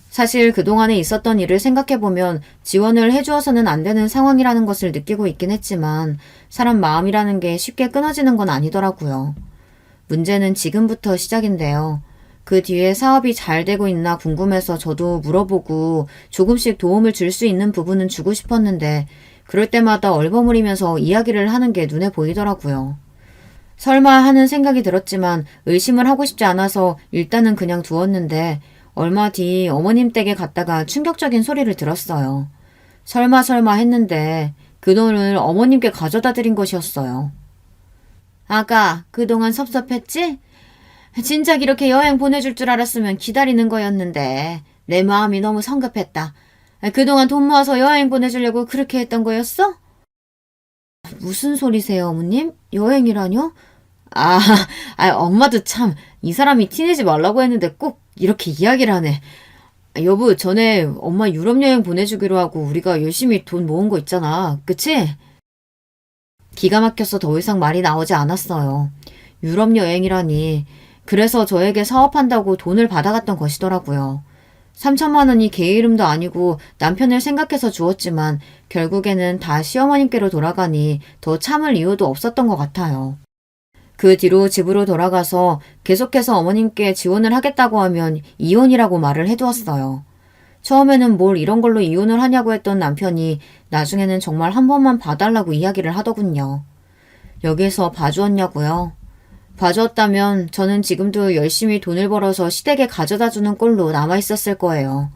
사실 그동안에 있었던 일을 생각해보면 지원을 해주어서는 안 되는 상황이라는 것을 느끼고 있긴 했지만 사람 마음이라는 게 쉽게 끊어지는 건 아니더라고요. 문제는 지금부터 시작인데요. 그 뒤에 사업이 잘 되고 있나 궁금해서 저도 물어보고 조금씩 도움을 줄 수 있는 부분은 주고 싶었는데 그럴 때마다 얼버무리면서 이야기를 하는 게 눈에 보이더라고요. 설마 하는 생각이 들었지만 의심을 하고 싶지 않아서 일단은 그냥 두었는데 얼마 뒤 어머님 댁에 갔다가 충격적인 소리를 들었어요. 설마 했는데 그 돈을 어머님께 가져다 드린 것이었어요. 아가, 그동안 섭섭했지? 진작 이렇게 여행 보내줄 줄 알았으면 기다리는 거였는데 내 마음이 너무 성급했다. 그동안 돈 모아서 여행 보내주려고 그렇게 했던 거였어? 무슨 소리세요, 어머님? 여행이라뇨? 아, 엄마도 참 이 사람이 티내지 말라고 했는데 꼭 이렇게 이야기를 하네. 여보, 전에 엄마 유럽 여행 보내주기로 하고 우리가 열심히 돈 모은 거 있잖아. 그치? 기가 막혀서 더 이상 말이 나오지 않았어요. 유럽 여행이라니. 그래서 저에게 사업한다고 돈을 받아갔던 것이더라고요. 3천만 원이 걔 이름도 아니고 남편을 생각해서 주었지만 결국에는 다 시어머님께로 돌아가니 더 참을 이유도 없었던 것 같아요. 그 뒤로 집으로 돌아가서 계속해서 어머님께 지원을 하겠다고 하면 이혼이라고 말을 해두었어요. 처음에는 뭘 이런 걸로 이혼을 하냐고 했던 남편이 나중에는 정말 한 번만 봐달라고 이야기를 하더군요. 여기에서 봐주었냐고요? 봐주었다면 저는 지금도 열심히 돈을 벌어서 시댁에 가져다주는 꼴로 남아있었을 거예요.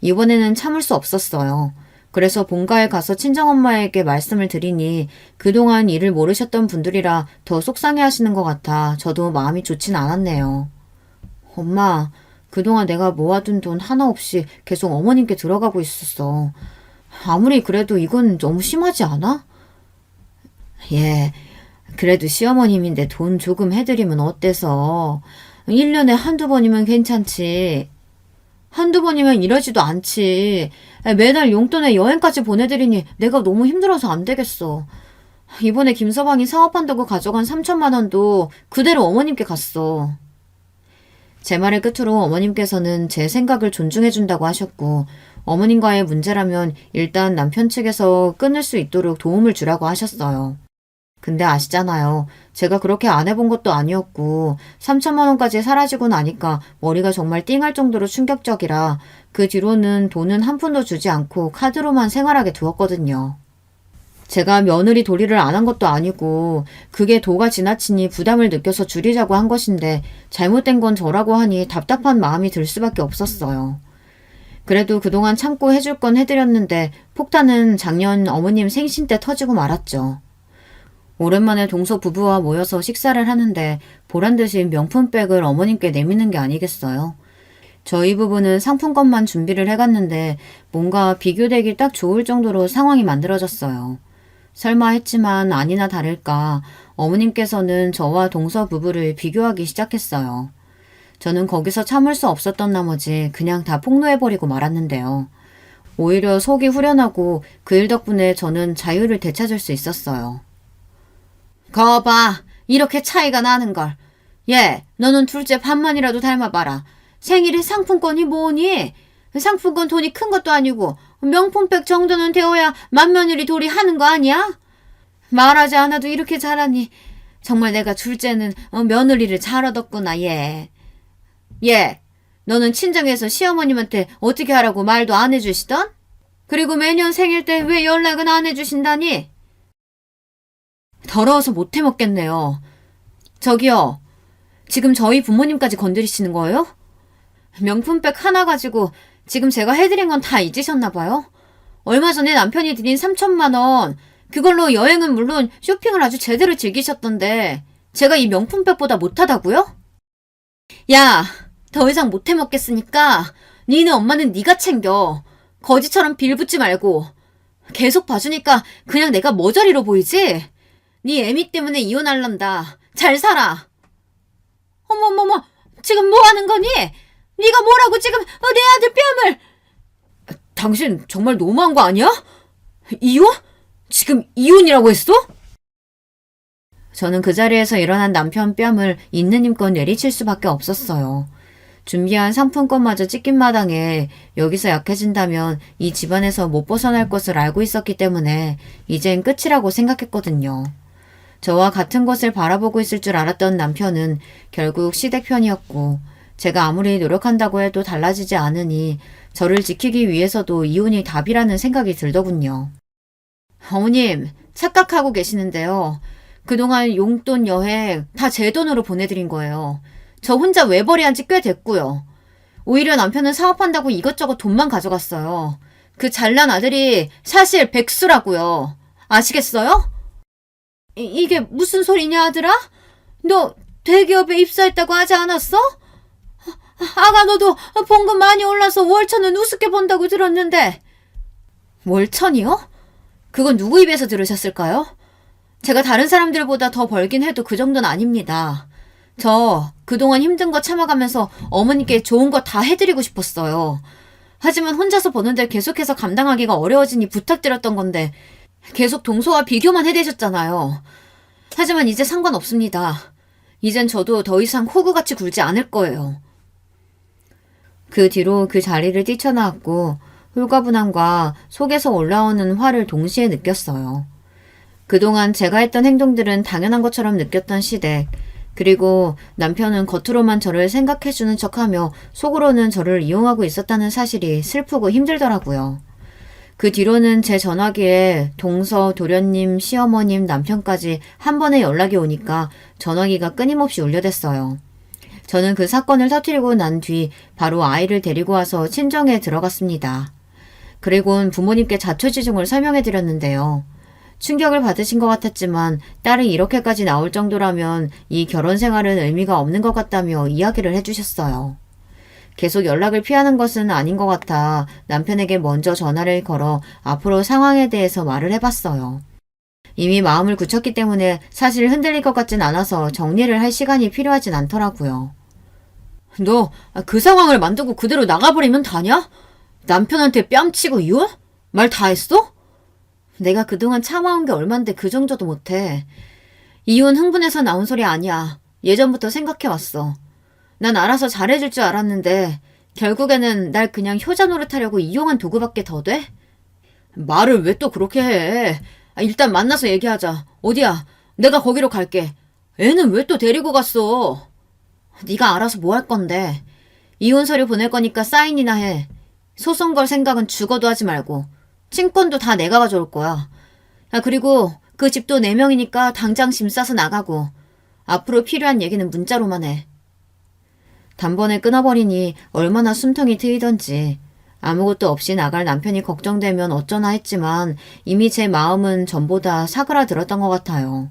이번에는 참을 수 없었어요. 그래서 본가에 가서 친정엄마에게 말씀을 드리니 그동안 일을 모르셨던 분들이라 더 속상해하시는 것 같아 저도 마음이 좋진 않았네요. 엄마, 그동안 내가 모아둔 돈 하나 없이 계속 어머님께 들어가고 있었어. 아무리 그래도 이건 너무 심하지 않아? 예, 그래도 시어머님인데 돈 조금 해드리면 어때서? 1년에 한두 번이면 괜찮지. 한두 번이면 이러지도 않지. 매달 용돈에 여행까지 보내드리니 내가 너무 힘들어서 안 되겠어. 이번에 김서방이 사업한다고 가져간 3천만 원도 그대로 어머님께 갔어. 제 말의 끝으로 어머님께서는 제 생각을 존중해준다고 하셨고 어머님과의 문제라면 일단 남편 측에서 끊을 수 있도록 도움을 주라고 하셨어요. 근데 아시잖아요. 제가 그렇게 안 해본 것도 아니었고 3천만 원까지 사라지고 나니까 머리가 정말 띵할 정도로 충격적이라 그 뒤로는 돈은 한 푼도 주지 않고 카드로만 생활하게 두었거든요. 제가 며느리 도리를 안 한 것도 아니고 그게 도가 지나치니 부담을 느껴서 줄이자고 한 것인데 잘못된 건 저라고 하니 답답한 마음이 들 수밖에 없었어요. 그래도 그동안 참고 해줄 건 해드렸는데 폭탄은 작년 어머님 생신 때 터지고 말았죠. 오랜만에 동서 부부와 모여서 식사를 하는데 보란듯이 명품백을 어머님께 내미는 게 아니겠어요. 저희 부부는 상품권만 준비를 해갔는데 뭔가 비교되기 딱 좋을 정도로 상황이 만들어졌어요. 설마 했지만 아니나 다를까 어머님께서는 저와 동서 부부를 비교하기 시작했어요. 저는 거기서 참을 수 없었던 나머지 그냥 다 폭로해버리고 말았는데요. 오히려 속이 후련하고 그 일 덕분에 저는 자유를 되찾을 수 있었어요. 거봐, 이렇게 차이가 나는걸. 얘, 너는 둘째 반만이라도 닮아봐라. 생일에 상품권이 뭐니? 상품권 돈이 큰 것도 아니고 명품백 정도는 되어야 맏며느리 도리 하는 거 아니야? 말하지 않아도 이렇게 잘하니 정말 내가 둘째는 며느리를 잘 얻었구나. 얘, 너는 친정에서 시어머님한테 어떻게 하라고 말도 안 해주시던? 그리고 매년 생일 때 왜 연락은 안 해주신다니? 더러워서 못 해먹겠네요. 저기요, 지금 저희 부모님까지 건드리시는 거예요? 명품백 하나 가지고 지금 제가 해드린 건 다 잊으셨나 봐요? 얼마 전에 남편이 드린 3천만 원, 그걸로 여행은 물론 쇼핑을 아주 제대로 즐기셨던데 제가 이 명품백보다 못하다고요? 야, 더 이상 못 해먹겠으니까 니네 엄마는 네가 챙겨. 거지처럼 빌붙지 말고. 계속 봐주니까 그냥 내가 머저리로 보이지? 네 애미 때문에 이혼할란다. 잘 살아. 어머머머, 지금 뭐 하는 거니? 네가 뭐라고 지금 내 아들 뺨을. 당신 정말 너무한 거 아니야? 이혼? 지금 이혼이라고 했어? 저는 그 자리에서 일어난 남편 뺨을 있는 힘껏 내리칠 수밖에 없었어요. 준비한 상품권마저 찢긴 마당에 여기서 약해진다면 이 집안에서 못 벗어날 것을 알고 있었기 때문에 이젠 끝이라고 생각했거든요. 저와 같은 것을 바라보고 있을 줄 알았던 남편은 결국 시댁 편이었고 제가 아무리 노력한다고 해도 달라지지 않으니 저를 지키기 위해서도 이혼이 답이라는 생각이 들더군요. 어머님, 착각하고 계시는데요. 그동안 용돈 여행 다 제 돈으로 보내드린 거예요. 저 혼자 외벌이한 지 꽤 됐고요. 오히려 남편은 사업한다고 이것저것 돈만 가져갔어요. 그 잘난 아들이 사실 백수라고요. 아시겠어요? 이게 무슨 소리냐 아들아? 너 대기업에 입사했다고 하지 않았어? 아가 너도 봉급 많이 올라서 월천은 우습게 본다고 들었는데. 월천이요? 그건 누구 입에서 들으셨을까요? 제가 다른 사람들보다 더 벌긴 해도 그 정도는 아닙니다. 저 그동안 힘든 거 참아가면서 어머니께 좋은 거 다 해드리고 싶었어요. 하지만 혼자서 버는데 계속해서 감당하기가 어려워지니 부탁드렸던 건데 계속 동서와 비교만 해대셨잖아요. 하지만 이제 상관없습니다. 이젠 저도 더 이상 호구같이 굴지 않을 거예요. 그 뒤로 그 자리를 뛰쳐나왔고 홀가분함과 속에서 올라오는 화를 동시에 느꼈어요. 그동안 제가 했던 행동들은 당연한 것처럼 느꼈던 시댁. 그리고 남편은 겉으로만 저를 생각해주는 척하며 속으로는 저를 이용하고 있었다는 사실이 슬프고 힘들더라고요. 그 뒤로는 제 전화기에 동서, 도련님, 시어머님, 남편까지 한 번에 연락이 오니까 전화기가 끊임없이 울려댔어요. 저는 그 사건을 터뜨리고 난 뒤 바로 아이를 데리고 와서 친정에 들어갔습니다. 그리고는 부모님께 자초지종을 설명해 드렸는데요. 충격을 받으신 것 같았지만 딸이 이렇게까지 나올 정도라면 이 결혼 생활은 의미가 없는 것 같다며 이야기를 해주셨어요. 계속 연락을 피하는 것은 아닌 것 같아 남편에게 먼저 전화를 걸어 앞으로 상황에 대해서 말을 해봤어요. 이미 마음을 굳혔기 때문에 사실 흔들릴 것 같진 않아서 정리를 할 시간이 필요하진 않더라고요. 너 그 상황을 만두고 그대로 나가버리면 다냐? 남편한테 뺨치고 이혼? 말 다 했어? 내가 그동안 참아온 게 얼만데 그 정도도 못해. 이혼 흥분해서 나온 소리 아니야. 예전부터 생각해왔어. 난 알아서 잘해줄 줄 알았는데 결국에는 날 그냥 효자 노릇하려고 이용한 도구밖에 더 돼? 말을 왜 또 그렇게 해? 일단 만나서 얘기하자. 어디야? 내가 거기로 갈게. 애는 왜 또 데리고 갔어? 네가 알아서 뭐 할 건데. 이혼 서류 보낼 거니까 사인이나 해. 소송 걸 생각은 죽어도 하지 말고. 친권도 다 내가 가져올 거야. 그리고 그 집도 4명이니까 당장 짐 싸서 나가고. 앞으로 필요한 얘기는 문자로만 해. 단번에 끊어버리니 얼마나 숨통이 트이던지. 아무것도 없이 나갈 남편이 걱정되면 어쩌나 했지만 이미 제 마음은 전보다 사그라들었던 것 같아요.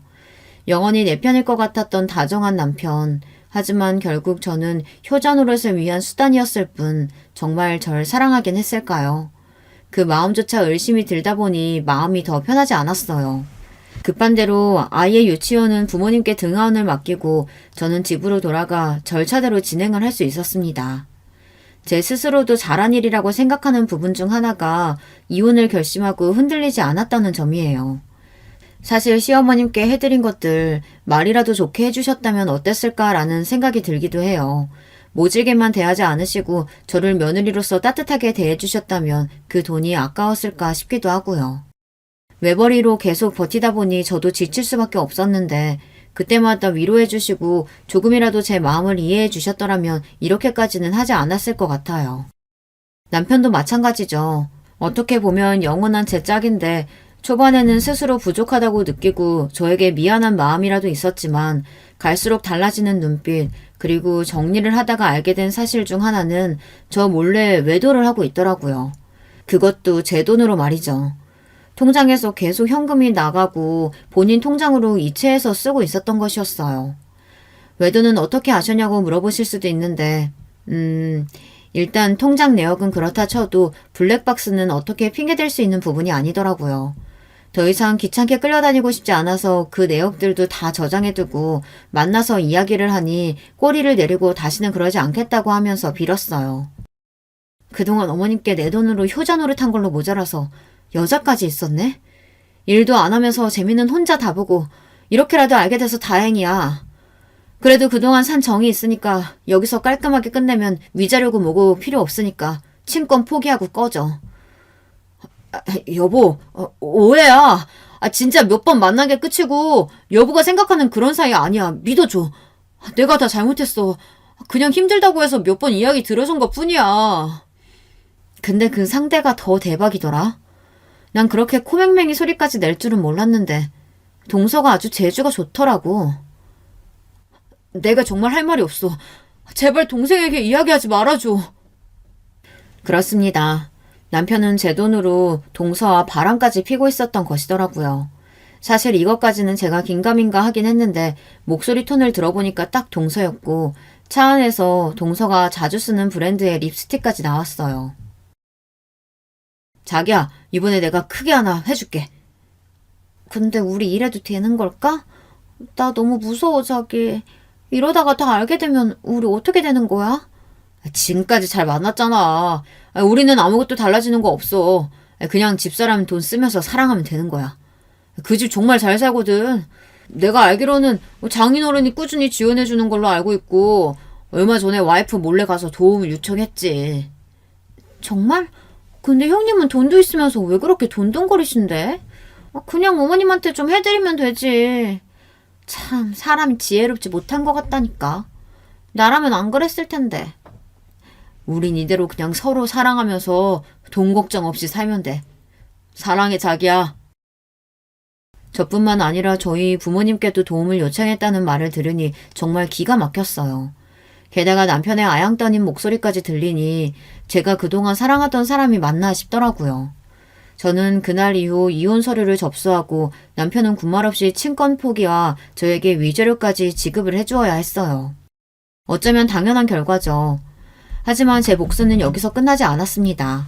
영원히 내 편일 것 같았던 다정한 남편. 하지만 결국 저는 효자 노릇을 위한 수단이었을 뿐 정말 절 사랑하긴 했을까요? 그 마음조차 의심이 들다 보니 마음이 더 편하지 않았어요. 급한 대로 아이의 유치원은 부모님께 등하원을 맡기고 저는 집으로 돌아가 절차대로 진행을 할 수 있었습니다. 제 스스로도 잘한 일이라고 생각하는 부분 중 하나가 이혼을 결심하고 흔들리지 않았다는 점이에요. 사실 시어머님께 해드린 것들 말이라도 좋게 해주셨다면 어땠을까라는 생각이 들기도 해요. 모질게만 대하지 않으시고 저를 며느리로서 따뜻하게 대해주셨다면 그 돈이 아까웠을까 싶기도 하고요. 외벌이로 계속 버티다 보니 저도 지칠 수밖에 없었는데 그때마다 위로해주시고 조금이라도 제 마음을 이해해주셨더라면 이렇게까지는 하지 않았을 것 같아요. 남편도 마찬가지죠. 어떻게 보면 영원한 제 짝인데 초반에는 스스로 부족하다고 느끼고 저에게 미안한 마음이라도 있었지만 갈수록 달라지는 눈빛 그리고 정리를 하다가 알게 된 사실 중 하나는 저 몰래 외도를 하고 있더라고요. 그것도 제 돈으로 말이죠. 통장에서 계속 현금이 나가고 본인 통장으로 이체해서 쓰고 있었던 것이었어요. 외도는 어떻게 아셨냐고 물어보실 수도 있는데 일단 통장 내역은 그렇다 쳐도 블랙박스는 어떻게 핑계댈 수 있는 부분이 아니더라고요. 더 이상 귀찮게 끌려다니고 싶지 않아서 그 내역들도 다 저장해두고 만나서 이야기를 하니 꼬리를 내리고 다시는 그러지 않겠다고 하면서 빌었어요. 그동안 어머님께 내 돈으로 효자 노릇한 걸로 모자라서 여자까지 있었네? 일도 안 하면서 재미는 혼자 다 보고 이렇게라도 알게 돼서 다행이야. 그래도 그동안 산 정이 있으니까 여기서 깔끔하게 끝내면 위자료고 뭐고 필요 없으니까 친권 포기하고 꺼져. 여보, 오해야. 진짜 몇 번 만난 게 끝이고 여보가 생각하는 그런 사이 아니야. 믿어줘. 내가 다 잘못했어. 그냥 힘들다고 해서 몇 번 이야기 들어준 것 뿐이야. 근데 그 상대가 더 대박이더라. 난 그렇게 코맹맹이 소리까지 낼 줄은 몰랐는데 동서가 아주 재주가 좋더라고. 내가 정말 할 말이 없어. 제발 동생에게 이야기하지 말아줘. 그렇습니다. 남편은 제 돈으로 동서와 바람까지 피고 있었던 것이더라고요. 사실 이것까지는 제가 긴가민가 하긴 했는데 목소리 톤을 들어보니까 딱 동서였고 차 안에서 동서가 자주 쓰는 브랜드의 립스틱까지 나왔어요. 자기야, 이번에 내가 크게 하나 해줄게. 근데 우리 이래도 되는 걸까? 나 너무 무서워, 자기. 이러다가 다 알게 되면 우리 어떻게 되는 거야? 지금까지 잘 만났잖아. 우리는 아무것도 달라지는 거 없어. 그냥 집사람 돈 쓰면서 사랑하면 되는 거야. 그 집 정말 잘 살거든. 내가 알기로는 장인어른이 꾸준히 지원해주는 걸로 알고 있고 얼마 전에 와이프 몰래 가서 도움을 요청했지. 정말? 근데 형님은 돈도 있으면서 왜 그렇게 돈돈거리신데? 그냥 어머님한테 좀 해드리면 되지. 참, 사람이 지혜롭지 못한 것 같다니까. 나라면 안 그랬을 텐데. 우린 이대로 그냥 서로 사랑하면서 돈 걱정 없이 살면 돼. 사랑해, 자기야. 저뿐만 아니라 저희 부모님께도 도움을 요청했다는 말을 들으니 정말 기가 막혔어요. 게다가 남편의 아양 떠닌 목소리까지 들리니 제가 그동안 사랑하던 사람이 맞나 싶더라고요. 저는 그날 이후 이혼 서류를 접수하고 남편은 군말 없이 친권 포기와 저에게 위자료까지 지급을 해주어야 했어요. 어쩌면 당연한 결과죠. 하지만 제 복수는 여기서 끝나지 않았습니다.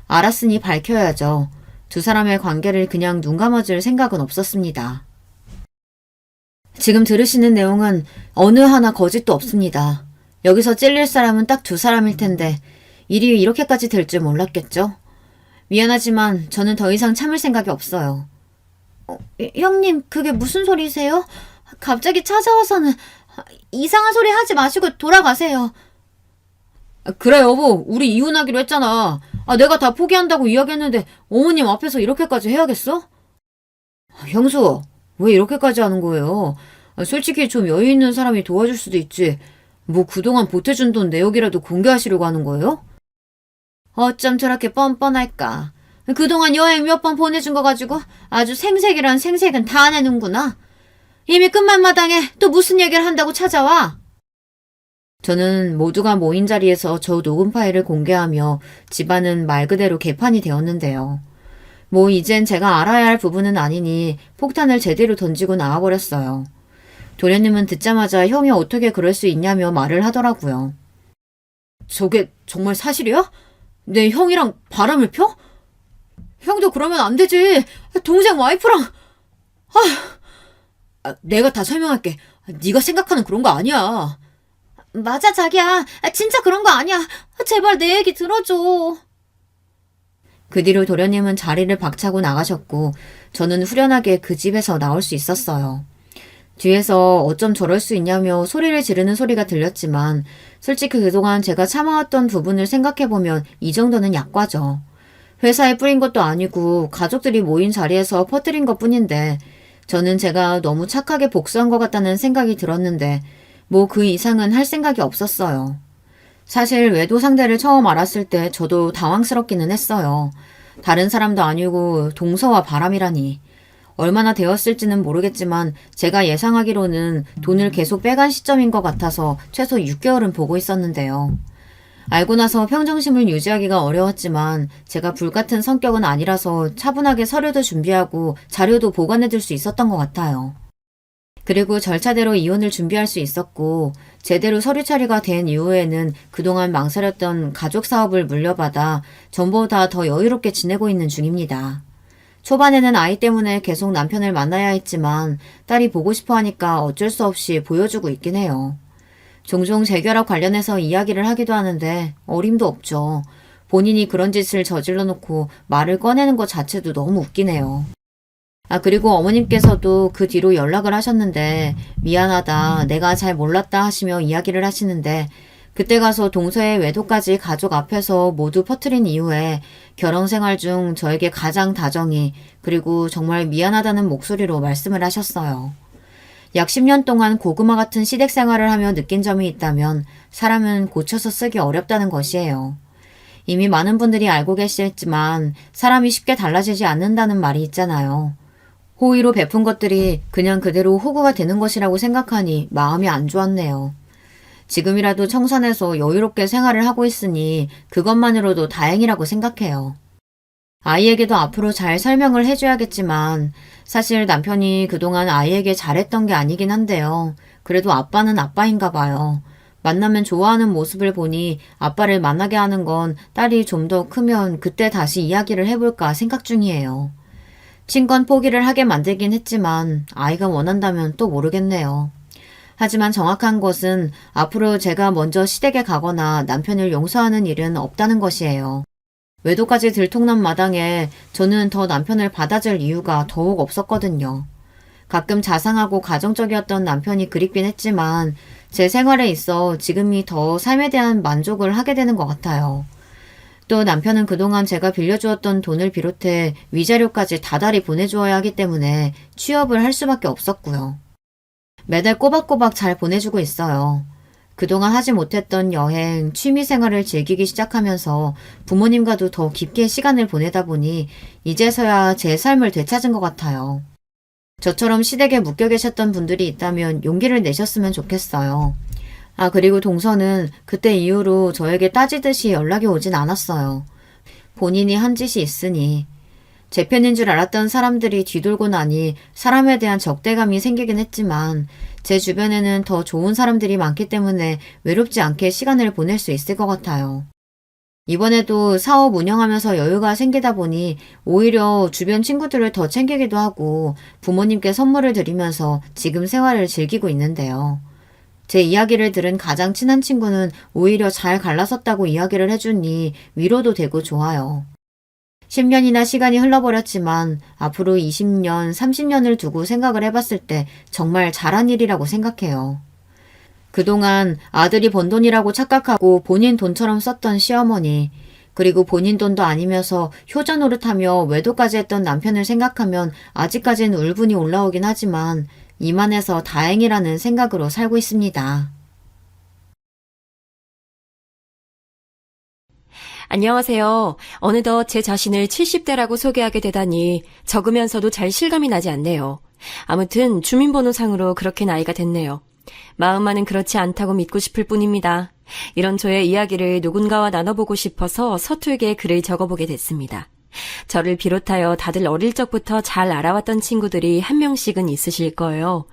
알았으니 밝혀야죠. 두 사람의 관계를 그냥 눈 감아줄 생각은 없었습니다. 지금 들으시는 내용은 어느 하나 거짓도 없습니다. 여기서 찔릴 사람은 딱 두 사람일 텐데 일이 이렇게까지 될 줄 몰랐겠죠? 미안하지만 저는 더 이상 참을 생각이 없어요. 형님, 그게 무슨 소리세요? 갑자기 찾아와서는 이상한 소리 하지 마시고 돌아가세요. 그래 여보, 우리 이혼하기로 했잖아. 내가 다 포기한다고 이야기했는데 어머님 앞에서 이렇게까지 해야겠어? 형수, 왜 이렇게까지 하는 거예요? 솔직히 좀 여유 있는 사람이 도와줄 수도 있지. 뭐 그동안 보태준 돈 내역이라도 공개하시려고 하는 거예요? 어쩜 저렇게 뻔뻔할까. 그동안 여행 몇 번 보내준 거 가지고 아주 생색이란 생색은 다 내는구나. 이미 끝만 마당에 또 무슨 얘기를 한다고 찾아와? 저는 모두가 모인 자리에서 저 녹음 파일을 공개하며 집안은 말 그대로 개판이 되었는데요. 뭐 이젠 제가 알아야 할 부분은 아니니 폭탄을 제대로 던지고 나와버렸어요. 도련님은 듣자마자 형이 어떻게 그럴 수 있냐며 말을 하더라고요. 저게 정말 사실이야? 내 형이랑 바람을 펴? 형도 그러면 안 되지. 동생 와이프랑. 내가 다 설명할게. 네가 생각하는 그런 거 아니야. 맞아, 자기야. 진짜 그런 거 아니야. 제발 내 얘기 들어줘. 그 뒤로 도련님은 자리를 박차고 나가셨고 저는 후련하게 그 집에서 나올 수 있었어요. 뒤에서 어쩜 저럴 수 있냐며 소리를 지르는 소리가 들렸지만 솔직히 그동안 제가 참아왔던 부분을 생각해보면 이 정도는 약과죠. 회사에 뿌린 것도 아니고 가족들이 모인 자리에서 퍼뜨린 것뿐인데 저는 제가 너무 착하게 복수한 것 같다는 생각이 들었는데 뭐 그 이상은 할 생각이 없었어요. 사실 외도 상대를 처음 알았을 때 저도 당황스럽기는 했어요. 다른 사람도 아니고 동서와 바람이라니. 얼마나 되었을지는 모르겠지만 제가 예상하기로는 돈을 계속 빼간 시점인 것 같아서 최소 6개월은 보고 있었는데요. 알고 나서 평정심을 유지하기가 어려웠지만 제가 불같은 성격은 아니라서 차분하게 서류도 준비하고 자료도 보관해둘 수 있었던 것 같아요. 그리고 절차대로 이혼을 준비할 수 있었고 제대로 서류 처리가 된 이후에는 그동안 망설였던 가족 사업을 물려받아 전보다 더 여유롭게 지내고 있는 중입니다. 초반에는 아이 때문에 계속 남편을 만나야 했지만 딸이 보고 싶어 하니까 어쩔 수 없이 보여주고 있긴 해요. 종종 재결합 관련해서 이야기를 하기도 하는데 어림도 없죠. 본인이 그런 짓을 저질러 놓고 말을 꺼내는 것 자체도 너무 웃기네요. 그리고 어머님께서도 그 뒤로 연락을 하셨는데 미안하다, 내가 잘 몰랐다 하시며 이야기를 하시는데 그때 가서 동서의 외도까지 가족 앞에서 모두 퍼뜨린 이후에 결혼생활 중 저에게 가장 다정히 그리고 정말 미안하다는 목소리로 말씀을 하셨어요. 약 10년 동안 고구마 같은 시댁 생활을 하며 느낀 점이 있다면 사람은 고쳐서 쓰기 어렵다는 것이에요. 이미 많은 분들이 알고 계시겠지만 사람이 쉽게 달라지지 않는다는 말이 있잖아요. 호의로 베푼 것들이 그냥 그대로 호구가 되는 것이라고 생각하니 마음이 안 좋았네요. 지금이라도 청산해서 여유롭게 생활을 하고 있으니 그것만으로도 다행이라고 생각해요. 아이에게도 앞으로 잘 설명을 해줘야겠지만 사실 남편이 그동안 아이에게 잘했던 게 아니긴 한데요. 그래도 아빠는 아빠인가 봐요. 만나면 좋아하는 모습을 보니 아빠를 만나게 하는 건 딸이 좀 더 크면 그때 다시 이야기를 해볼까 생각 중이에요. 친권 포기를 하게 만들긴 했지만 아이가 원한다면 또 모르겠네요. 하지만 정확한 것은 앞으로 제가 먼저 시댁에 가거나 남편을 용서하는 일은 없다는 것이에요. 외도까지 들통난 마당에 저는 더 남편을 받아줄 이유가 더욱 없었거든요. 가끔 자상하고 가정적이었던 남편이 그립긴 했지만 제 생활에 있어 지금이 더 삶에 대한 만족을 하게 되는 것 같아요. 또 남편은 그동안 제가 빌려주었던 돈을 비롯해 위자료까지 다달이 보내주어야 하기 때문에 취업을 할 수밖에 없었고요. 매달 꼬박꼬박 잘 보내주고 있어요. 그동안 하지 못했던 여행, 취미 생활을 즐기기 시작하면서 부모님과도 더 깊게 시간을 보내다 보니 이제서야 제 삶을 되찾은 것 같아요. 저처럼 시댁에 묶여 계셨던 분들이 있다면 용기를 내셨으면 좋겠어요. 그리고 동서는 그때 이후로 저에게 따지듯이 연락이 오진 않았어요. 본인이 한 짓이 있으니. 제 편인 줄 알았던 사람들이 뒤돌고 나니 사람에 대한 적대감이 생기긴 했지만 제 주변에는 더 좋은 사람들이 많기 때문에 외롭지 않게 시간을 보낼 수 있을 것 같아요. 이번에도 사업 운영하면서 여유가 생기다 보니 오히려 주변 친구들을 더 챙기기도 하고 부모님께 선물을 드리면서 지금 생활을 즐기고 있는데요. 제 이야기를 들은 가장 친한 친구는 오히려 잘 갈라섰다고 이야기를 해주니 위로도 되고 좋아요. 10년이나 시간이 흘러버렸지만 앞으로 20년, 30년을 두고 생각을 해봤을 때 정말 잘한 일이라고 생각해요. 그동안 아들이 번 돈이라고 착각하고 본인 돈처럼 썼던 시어머니, 그리고 본인 돈도 아니면서 효자 노릇하며 외도까지 했던 남편을 생각하면 아직까지는 울분이 올라오긴 하지만 이만해서 다행이라는 생각으로 살고 있습니다. 안녕하세요. 어느덧 제 자신을 70대라고 소개하게 되다니 적으면서도 잘 실감이 나지 않네요. 아무튼 주민번호상으로 그렇게 나이가 됐네요. 마음만은 그렇지 않다고 믿고 싶을 뿐입니다. 이런 저의 이야기를 누군가와 나눠보고 싶어서 서툴게 글을 적어보게 됐습니다. 저를 비롯하여 다들 어릴 적부터 잘 알아왔던 친구들이 한 명씩은 있으실 거예요.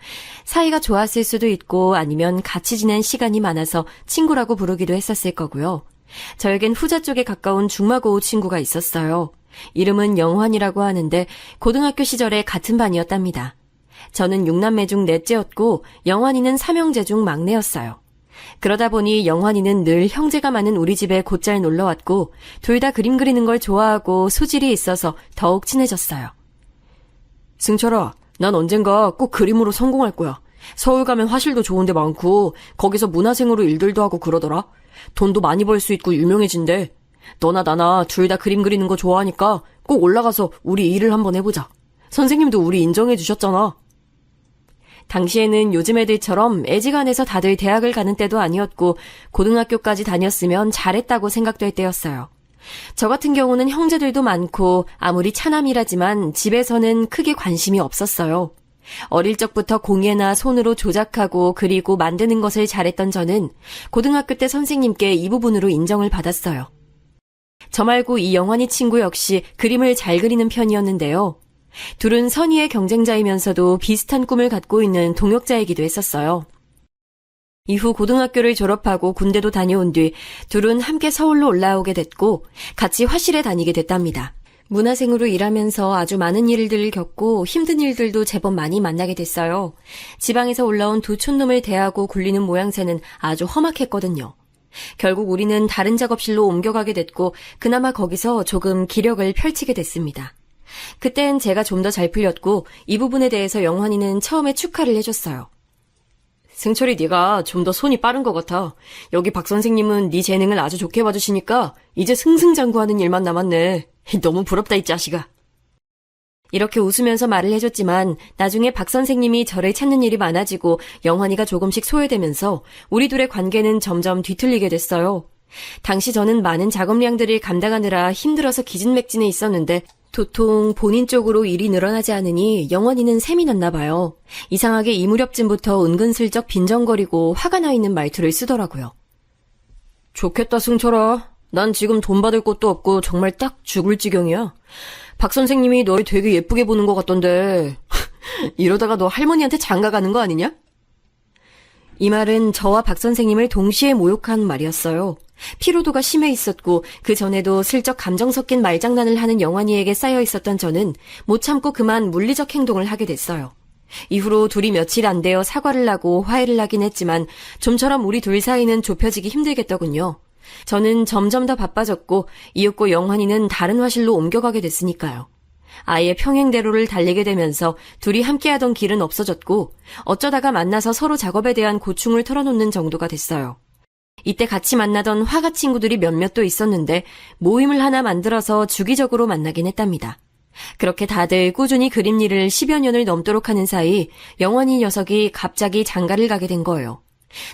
사이가 좋았을 수도 있고 아니면 같이 지낸 시간이 많아서 친구라고 부르기도 했었을 거고요. 저에겐 후자 쪽에 가까운 중마고우 친구가 있었어요. 이름은 영환이라고 하는데 고등학교 시절에 같은 반이었답니다. 저는 6남매 중 넷째였고 영환이는 3형제 중 막내였어요. 그러다 보니 영환이는 늘 형제가 많은 우리 집에 곧잘 놀러왔고 둘 다 그림 그리는 걸 좋아하고 소질이 있어서 더욱 친해졌어요. 승철아, 난 언젠가 꼭 그림으로 성공할 거야. 서울 가면 화실도 좋은 데 많고 거기서 문화생으로 일들도 하고 그러더라. 돈도 많이 벌 수 있고 유명해진대. 너나 나나 둘 다 그림 그리는 거 좋아하니까 꼭 올라가서 우리 일을 한번 해보자. 선생님도 우리 인정해 주셨잖아. 당시에는 요즘 애들처럼 애지간해서 다들 대학을 가는 때도 아니었고 고등학교까지 다녔으면 잘했다고 생각될 때였어요. 저 같은 경우는 형제들도 많고 아무리 차남이라지만 집에서는 크게 관심이 없었어요. 어릴 적부터 공예나 손으로 조작하고 그리고 만드는 것을 잘했던 저는 고등학교 때 선생님께 이 부분으로 인정을 받았어요. 저 말고 이 영환이 친구 역시 그림을 잘 그리는 편이었는데요. 둘은 선의의 경쟁자이면서도 비슷한 꿈을 갖고 있는 동역자이기도 했었어요. 이후 고등학교를 졸업하고 군대도 다녀온 뒤 둘은 함께 서울로 올라오게 됐고 같이 화실에 다니게 됐답니다. 문화생으로 일하면서 아주 많은 일들을 겪고 힘든 일들도 제법 많이 만나게 됐어요. 지방에서 올라온 두 촌놈을 대하고 굴리는 모양새는 아주 험악했거든요. 결국 우리는 다른 작업실로 옮겨가게 됐고 그나마 거기서 조금 기력을 펼치게 됐습니다. 그땐 제가 좀 더 잘 풀렸고 이 부분에 대해서 영환이는 처음에 축하를 해줬어요. 승철이 네가 좀 더 손이 빠른 것 같아. 여기 박 선생님은 네 재능을 아주 좋게 봐주시니까 이제 승승장구하는 일만 남았네. 너무 부럽다 이 자식아. 이렇게 웃으면서 말을 해줬지만 나중에 박 선생님이 저를 찾는 일이 많아지고 영환이가 조금씩 소외되면서 우리 둘의 관계는 점점 뒤틀리게 됐어요. 당시 저는 많은 작업량들을 감당하느라 힘들어서 기진맥진해 있었는데 도통 본인 쪽으로 일이 늘어나지 않으니 영환이는 셈이 났나 봐요. 이상하게 이 무렵쯤부터 은근슬쩍 빈정거리고 화가 나 있는 말투를 쓰더라고요. 좋겠다 승철아. 난 지금 돈 받을 곳도 없고 정말 딱 죽을 지경이야. 박 선생님이 널 되게 예쁘게 보는 것 같던데 이러다가 너 할머니한테 장가 가는 거 아니냐? 이 말은 저와 박 선생님을 동시에 모욕한 말이었어요. 피로도가 심해 있었고 그 전에도 슬쩍 감정 섞인 말장난을 하는 영환이에게 쌓여 있었던 저는 못 참고 그만 물리적 행동을 하게 됐어요. 이후로 둘이 며칠 안 되어 사과를 하고 화해를 하긴 했지만 좀처럼 우리 둘 사이는 좁혀지기 힘들겠더군요. 저는 점점 더 바빠졌고 이윽고 영환이는 다른 화실로 옮겨가게 됐으니까요. 아예 평행대로를 달리게 되면서 둘이 함께하던 길은 없어졌고 어쩌다가 만나서 서로 작업에 대한 고충을 털어놓는 정도가 됐어요. 이때 같이 만나던 화가 친구들이 몇몇 또 있었는데 모임을 하나 만들어서 주기적으로 만나긴 했답니다. 그렇게 다들 꾸준히 그림 일을 10여 년을 넘도록 하는 사이 영환이 녀석이 갑자기 장가를 가게 된 거예요.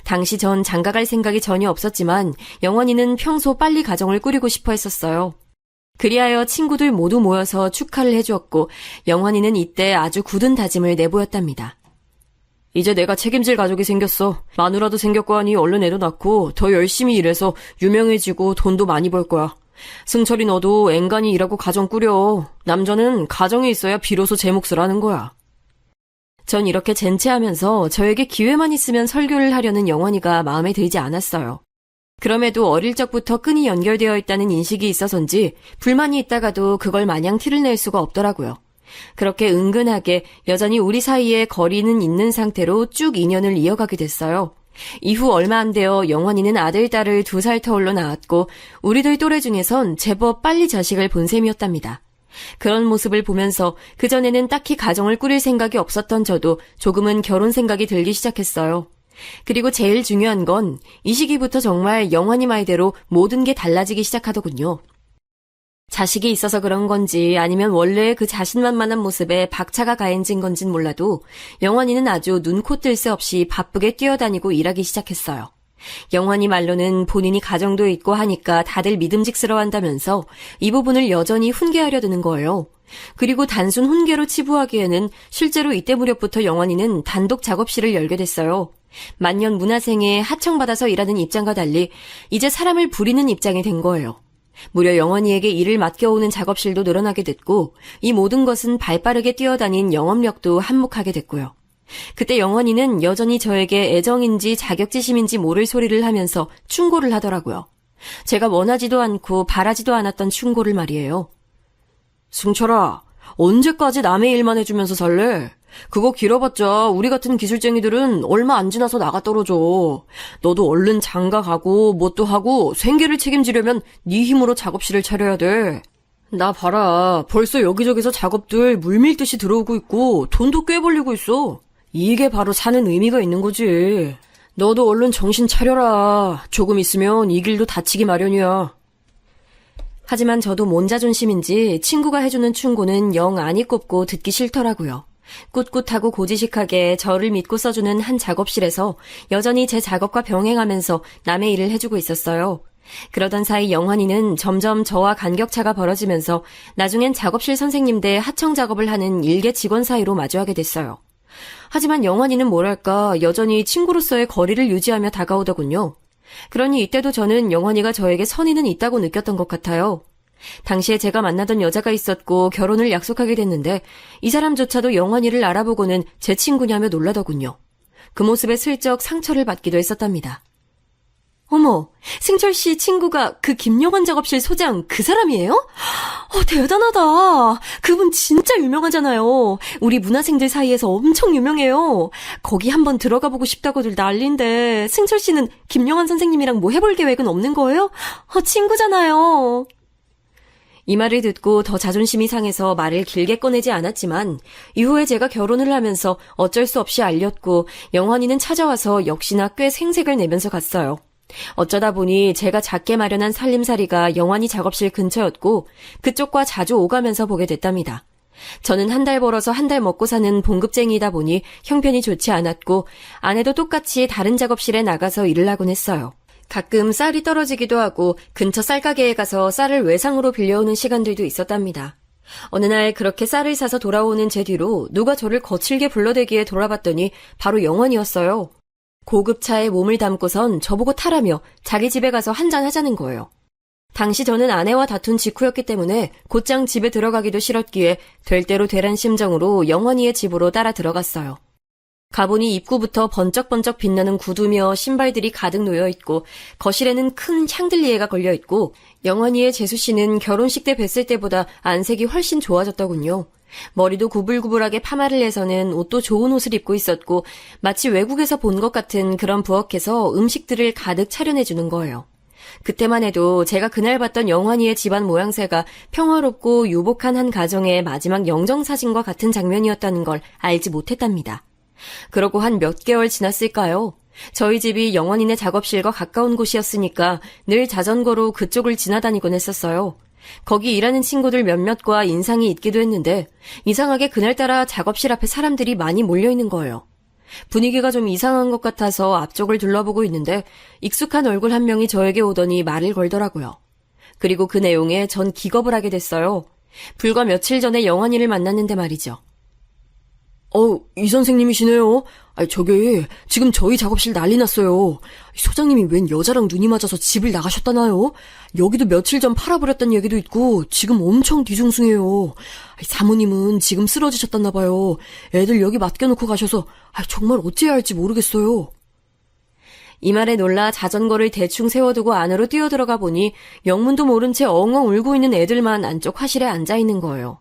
당시 전 장가 갈 생각이 전혀 없었지만 영환이는 평소 빨리 가정을 꾸리고 싶어 했었어요. 그리하여 친구들 모두 모여서 축하를 해주었고 영환이는 이때 아주 굳은 다짐을 내보였답니다. 이제 내가 책임질 가족이 생겼어. 마누라도 생겼고 하니 얼른 애도 낳고 더 열심히 일해서 유명해지고 돈도 많이 벌 거야. 승철이 너도 앵간히 일하고 가정 꾸려. 남자는 가정에 있어야 비로소 제 몫을 하는 거야. 전 이렇게 젠체하면서 저에게 기회만 있으면 설교를 하려는 영환이가 마음에 들지 않았어요. 그럼에도 어릴 적부터 끈이 연결되어 있다는 인식이 있어서인지 불만이 있다가도 그걸 마냥 티를 낼 수가 없더라고요. 그렇게 은근하게 여전히 우리 사이에 거리는 있는 상태로 쭉 인연을 이어가게 됐어요. 이후 얼마 안 되어 영환이는 아들, 딸을 2살 터울로 낳았고 우리들 또래 중에선 제법 빨리 자식을 본 셈이었답니다. 그런 모습을 보면서 그전에는 딱히 가정을 꾸릴 생각이 없었던 저도 조금은 결혼 생각이 들기 시작했어요. 그리고 제일 중요한 건 이 시기부터 정말 영환이 말대로 모든 게 달라지기 시작하더군요. 자식이 있어서 그런 건지 아니면 원래 그 자신만만한 모습에 박차가 가해진 건진 몰라도 영환이는 아주 눈코 뜰 새 없이 바쁘게 뛰어다니고 일하기 시작했어요. 영환이 말로는 본인이 가정도 있고 하니까 다들 믿음직스러워한다면서 이 부분을 여전히 훈계하려 드는 거예요. 그리고 단순 훈계로 치부하기에는 실제로 이때 무렵부터 영환이는 단독 작업실을 열게 됐어요. 만년 문화생에 하청받아서 일하는 입장과 달리 이제 사람을 부리는 입장이 된 거예요. 무려 영환이에게 일을 맡겨오는 작업실도 늘어나게 됐고 이 모든 것은 발빠르게 뛰어다닌 영업력도 한몫하게 됐고요. 그때 영환이는 여전히 저에게 애정인지 자격지심인지 모를 소리를 하면서 충고를 하더라고요. 제가 원하지도 않고 바라지도 않았던 충고를 말이에요. 승철아, 언제까지 남의 일만 해주면서 살래? 그거 길어봤자 우리 같은 기술쟁이들은 얼마 안 지나서 나가 떨어져. 너도 얼른 장가 가고 뭣도 하고 생계를 책임지려면 네 힘으로 작업실을 차려야 돼. 나 봐라. 벌써 여기저기서 작업들 물밀듯이 들어오고 있고 돈도 꽤 벌리고 있어. 이게 바로 사는 의미가 있는 거지. 너도 얼른 정신 차려라. 조금 있으면 이 길도 닫히기 마련이야. 하지만 저도 뭔 자존심인지 친구가 해주는 충고는 영 안이 꼽고 듣기 싫더라고요. 꿋꿋하고 고지식하게 저를 믿고 써주는 한 작업실에서 여전히 제 작업과 병행하면서 남의 일을 해주고 있었어요. 그러던 사이 영환이는 점점 저와 간격차가 벌어지면서 나중엔 작업실 선생님 대 하청 작업을 하는 일개 직원 사이로 마주하게 됐어요. 하지만 영환이는 뭐랄까 여전히 친구로서의 거리를 유지하며 다가오더군요. 그러니 이때도 저는 영환이가 저에게 선의는 있다고 느꼈던 것 같아요. 당시에 제가 만나던 여자가 있었고 결혼을 약속하게 됐는데 이 사람조차도 영환이를 알아보고는 제 친구냐며 놀라더군요. 그 모습에 슬쩍 상처를 받기도 했었답니다. 어머, 승철 씨 친구가 그 김영환 작업실 소장 그 사람이에요? 대단하다. 그분 진짜 유명하잖아요. 우리 문화생들 사이에서 엄청 유명해요. 거기 한번 들어가 보고 싶다고들 난린데 승철 씨는 김영환 선생님이랑 뭐 해볼 계획은 없는 거예요? 친구잖아요. 이 말을 듣고 더 자존심이 상해서 말을 길게 꺼내지 않았지만 이후에 제가 결혼을 하면서 어쩔 수 없이 알렸고 영환이는 찾아와서 역시나 꽤 생색을 내면서 갔어요. 어쩌다 보니 제가 작게 마련한 살림살이가 영환이 작업실 근처였고 그쪽과 자주 오가면서 보게 됐답니다. 저는 한 달 벌어서 한 달 먹고 사는 봉급쟁이이다 보니 형편이 좋지 않았고 아내도 똑같이 다른 작업실에 나가서 일을 하곤 했어요. 가끔 쌀이 떨어지기도 하고 근처 쌀가게에 가서 쌀을 외상으로 빌려오는 시간들도 있었답니다. 어느 날 그렇게 쌀을 사서 돌아오는 제 뒤로 누가 저를 거칠게 불러대기에 돌아봤더니 바로 영환이었어요. 고급차에 몸을 담고선 저보고 타라며 자기 집에 가서 한잔 하자는 거예요. 당시 저는 아내와 다툰 직후였기 때문에 곧장 집에 들어가기도 싫었기에 될 대로 되란 심정으로 영환이의 집으로 따라 들어갔어요. 가보니 입구부터 번쩍번쩍 빛나는 구두며 신발들이 가득 놓여있고 거실에는 큰 샹들리에가 걸려있고 영환이의 재수씨는 결혼식 때 뵀을 때보다 안색이 훨씬 좋아졌더군요. 머리도 구불구불하게 파마를 해서는 옷도 좋은 옷을 입고 있었고 마치 외국에서 본 것 같은 그런 부엌에서 음식들을 가득 차려내주는 거예요. 그때만 해도 제가 그날 봤던 영환이의 집안 모양새가 평화롭고 유복한 한 가정의 마지막 영정사진과 같은 장면이었다는 걸 알지 못했답니다. 그러고 한 몇 개월 지났을까요? 저희 집이 영원이네 작업실과 가까운 곳이었으니까 늘 자전거로 그쪽을 지나다니곤 했었어요. 거기 일하는 친구들 몇몇과 인상이 있기도 했는데 이상하게 그날따라 작업실 앞에 사람들이 많이 몰려있는 거예요. 분위기가 좀 이상한 것 같아서 앞쪽을 둘러보고 있는데 익숙한 얼굴 한 명이 저에게 오더니 말을 걸더라고요. 그리고 그 내용에 전 기겁을 하게 됐어요. 불과 며칠 전에 영환이를 만났는데 말이죠. 이 선생님이시네요. 저기 지금 저희 작업실 난리 났어요. 소장님이 웬 여자랑 눈이 맞아서 집을 나가셨다나요? 여기도 며칠 전 팔아버렸다는 얘기도 있고 지금 엄청 뒤숭숭해요. 사모님은 지금 쓰러지셨다나 봐요. 애들 여기 맡겨놓고 가셔서 정말 어찌해야 할지 모르겠어요. 이 말에 놀라 자전거를 대충 세워두고 안으로 뛰어들어가 보니 영문도 모른 채 엉엉 울고 있는 애들만 안쪽 화실에 앉아있는 거예요.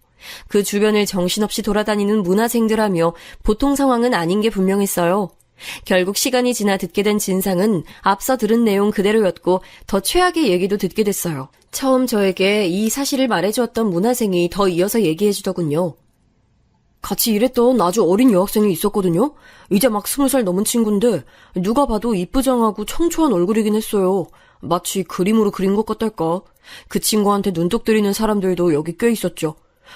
그 주변을 정신없이 돌아다니는 문화생들하며 보통 상황은 아닌 게 분명했어요. 결국 시간이 지나 듣게 된 진상은 앞서 들은 내용 그대로였고 더 최악의 얘기도 듣게 됐어요. 처음 저에게 이 사실을 말해주었던 문화생이 더 이어서 얘기해주더군요. 같이 일했던 아주 어린 여학생이 있었거든요. 이제 막 20살 넘은 친구인데 누가 봐도 이쁘장하고 청초한 얼굴이긴 했어요. 마치 그림으로 그린 것 같달까. 그 친구한테 눈독 들이는 사람들도 여기 꽤 있었죠.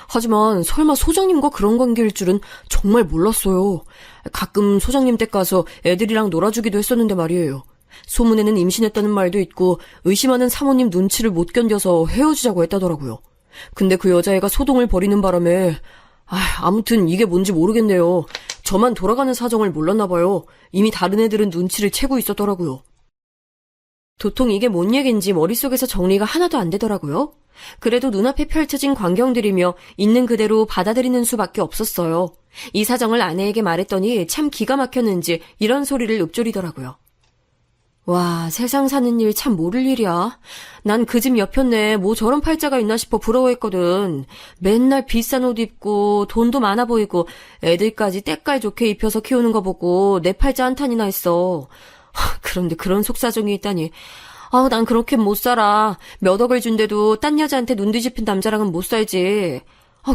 하지만 설마 소장님과 그런 관계일 줄은 정말 몰랐어요. 가끔 소장님 댁 가서 애들이랑 놀아주기도 했었는데 말이에요. 소문에는 임신했다는 말도 있고 의심하는 사모님 눈치를 못 견뎌서 헤어지자고 했다더라고요. 근데 그 여자애가 소동을 벌이는 바람에 아무튼 이게 뭔지 모르겠네요. 저만 돌아가는 사정을 몰랐나 봐요. 이미 다른 애들은 눈치를 채고 있었더라고요. 도통 이게 뭔 얘긴지 머릿속에서 정리가 하나도 안 되더라고요. 그래도 눈앞에 펼쳐진 광경들이며 있는 그대로 받아들이는 수밖에 없었어요. 이 사정을 아내에게 말했더니 참 기가 막혔는지 이런 소리를 읊조리더라고요. 와, 세상 사는 일 참 모를 일이야. 난 그 집 옆편네 뭐 저런 팔자가 있나 싶어 부러워했거든. 맨날 비싼 옷 입고 돈도 많아 보이고 애들까지 때깔 좋게 입혀서 키우는 거 보고 내 팔자 한탄이나 했어. 그런데 그런 속사정이 있다니. 난 그렇게 못 살아. 몇 억을 준대도 딴 여자한테 눈 뒤집힌 남자랑은 못 살지.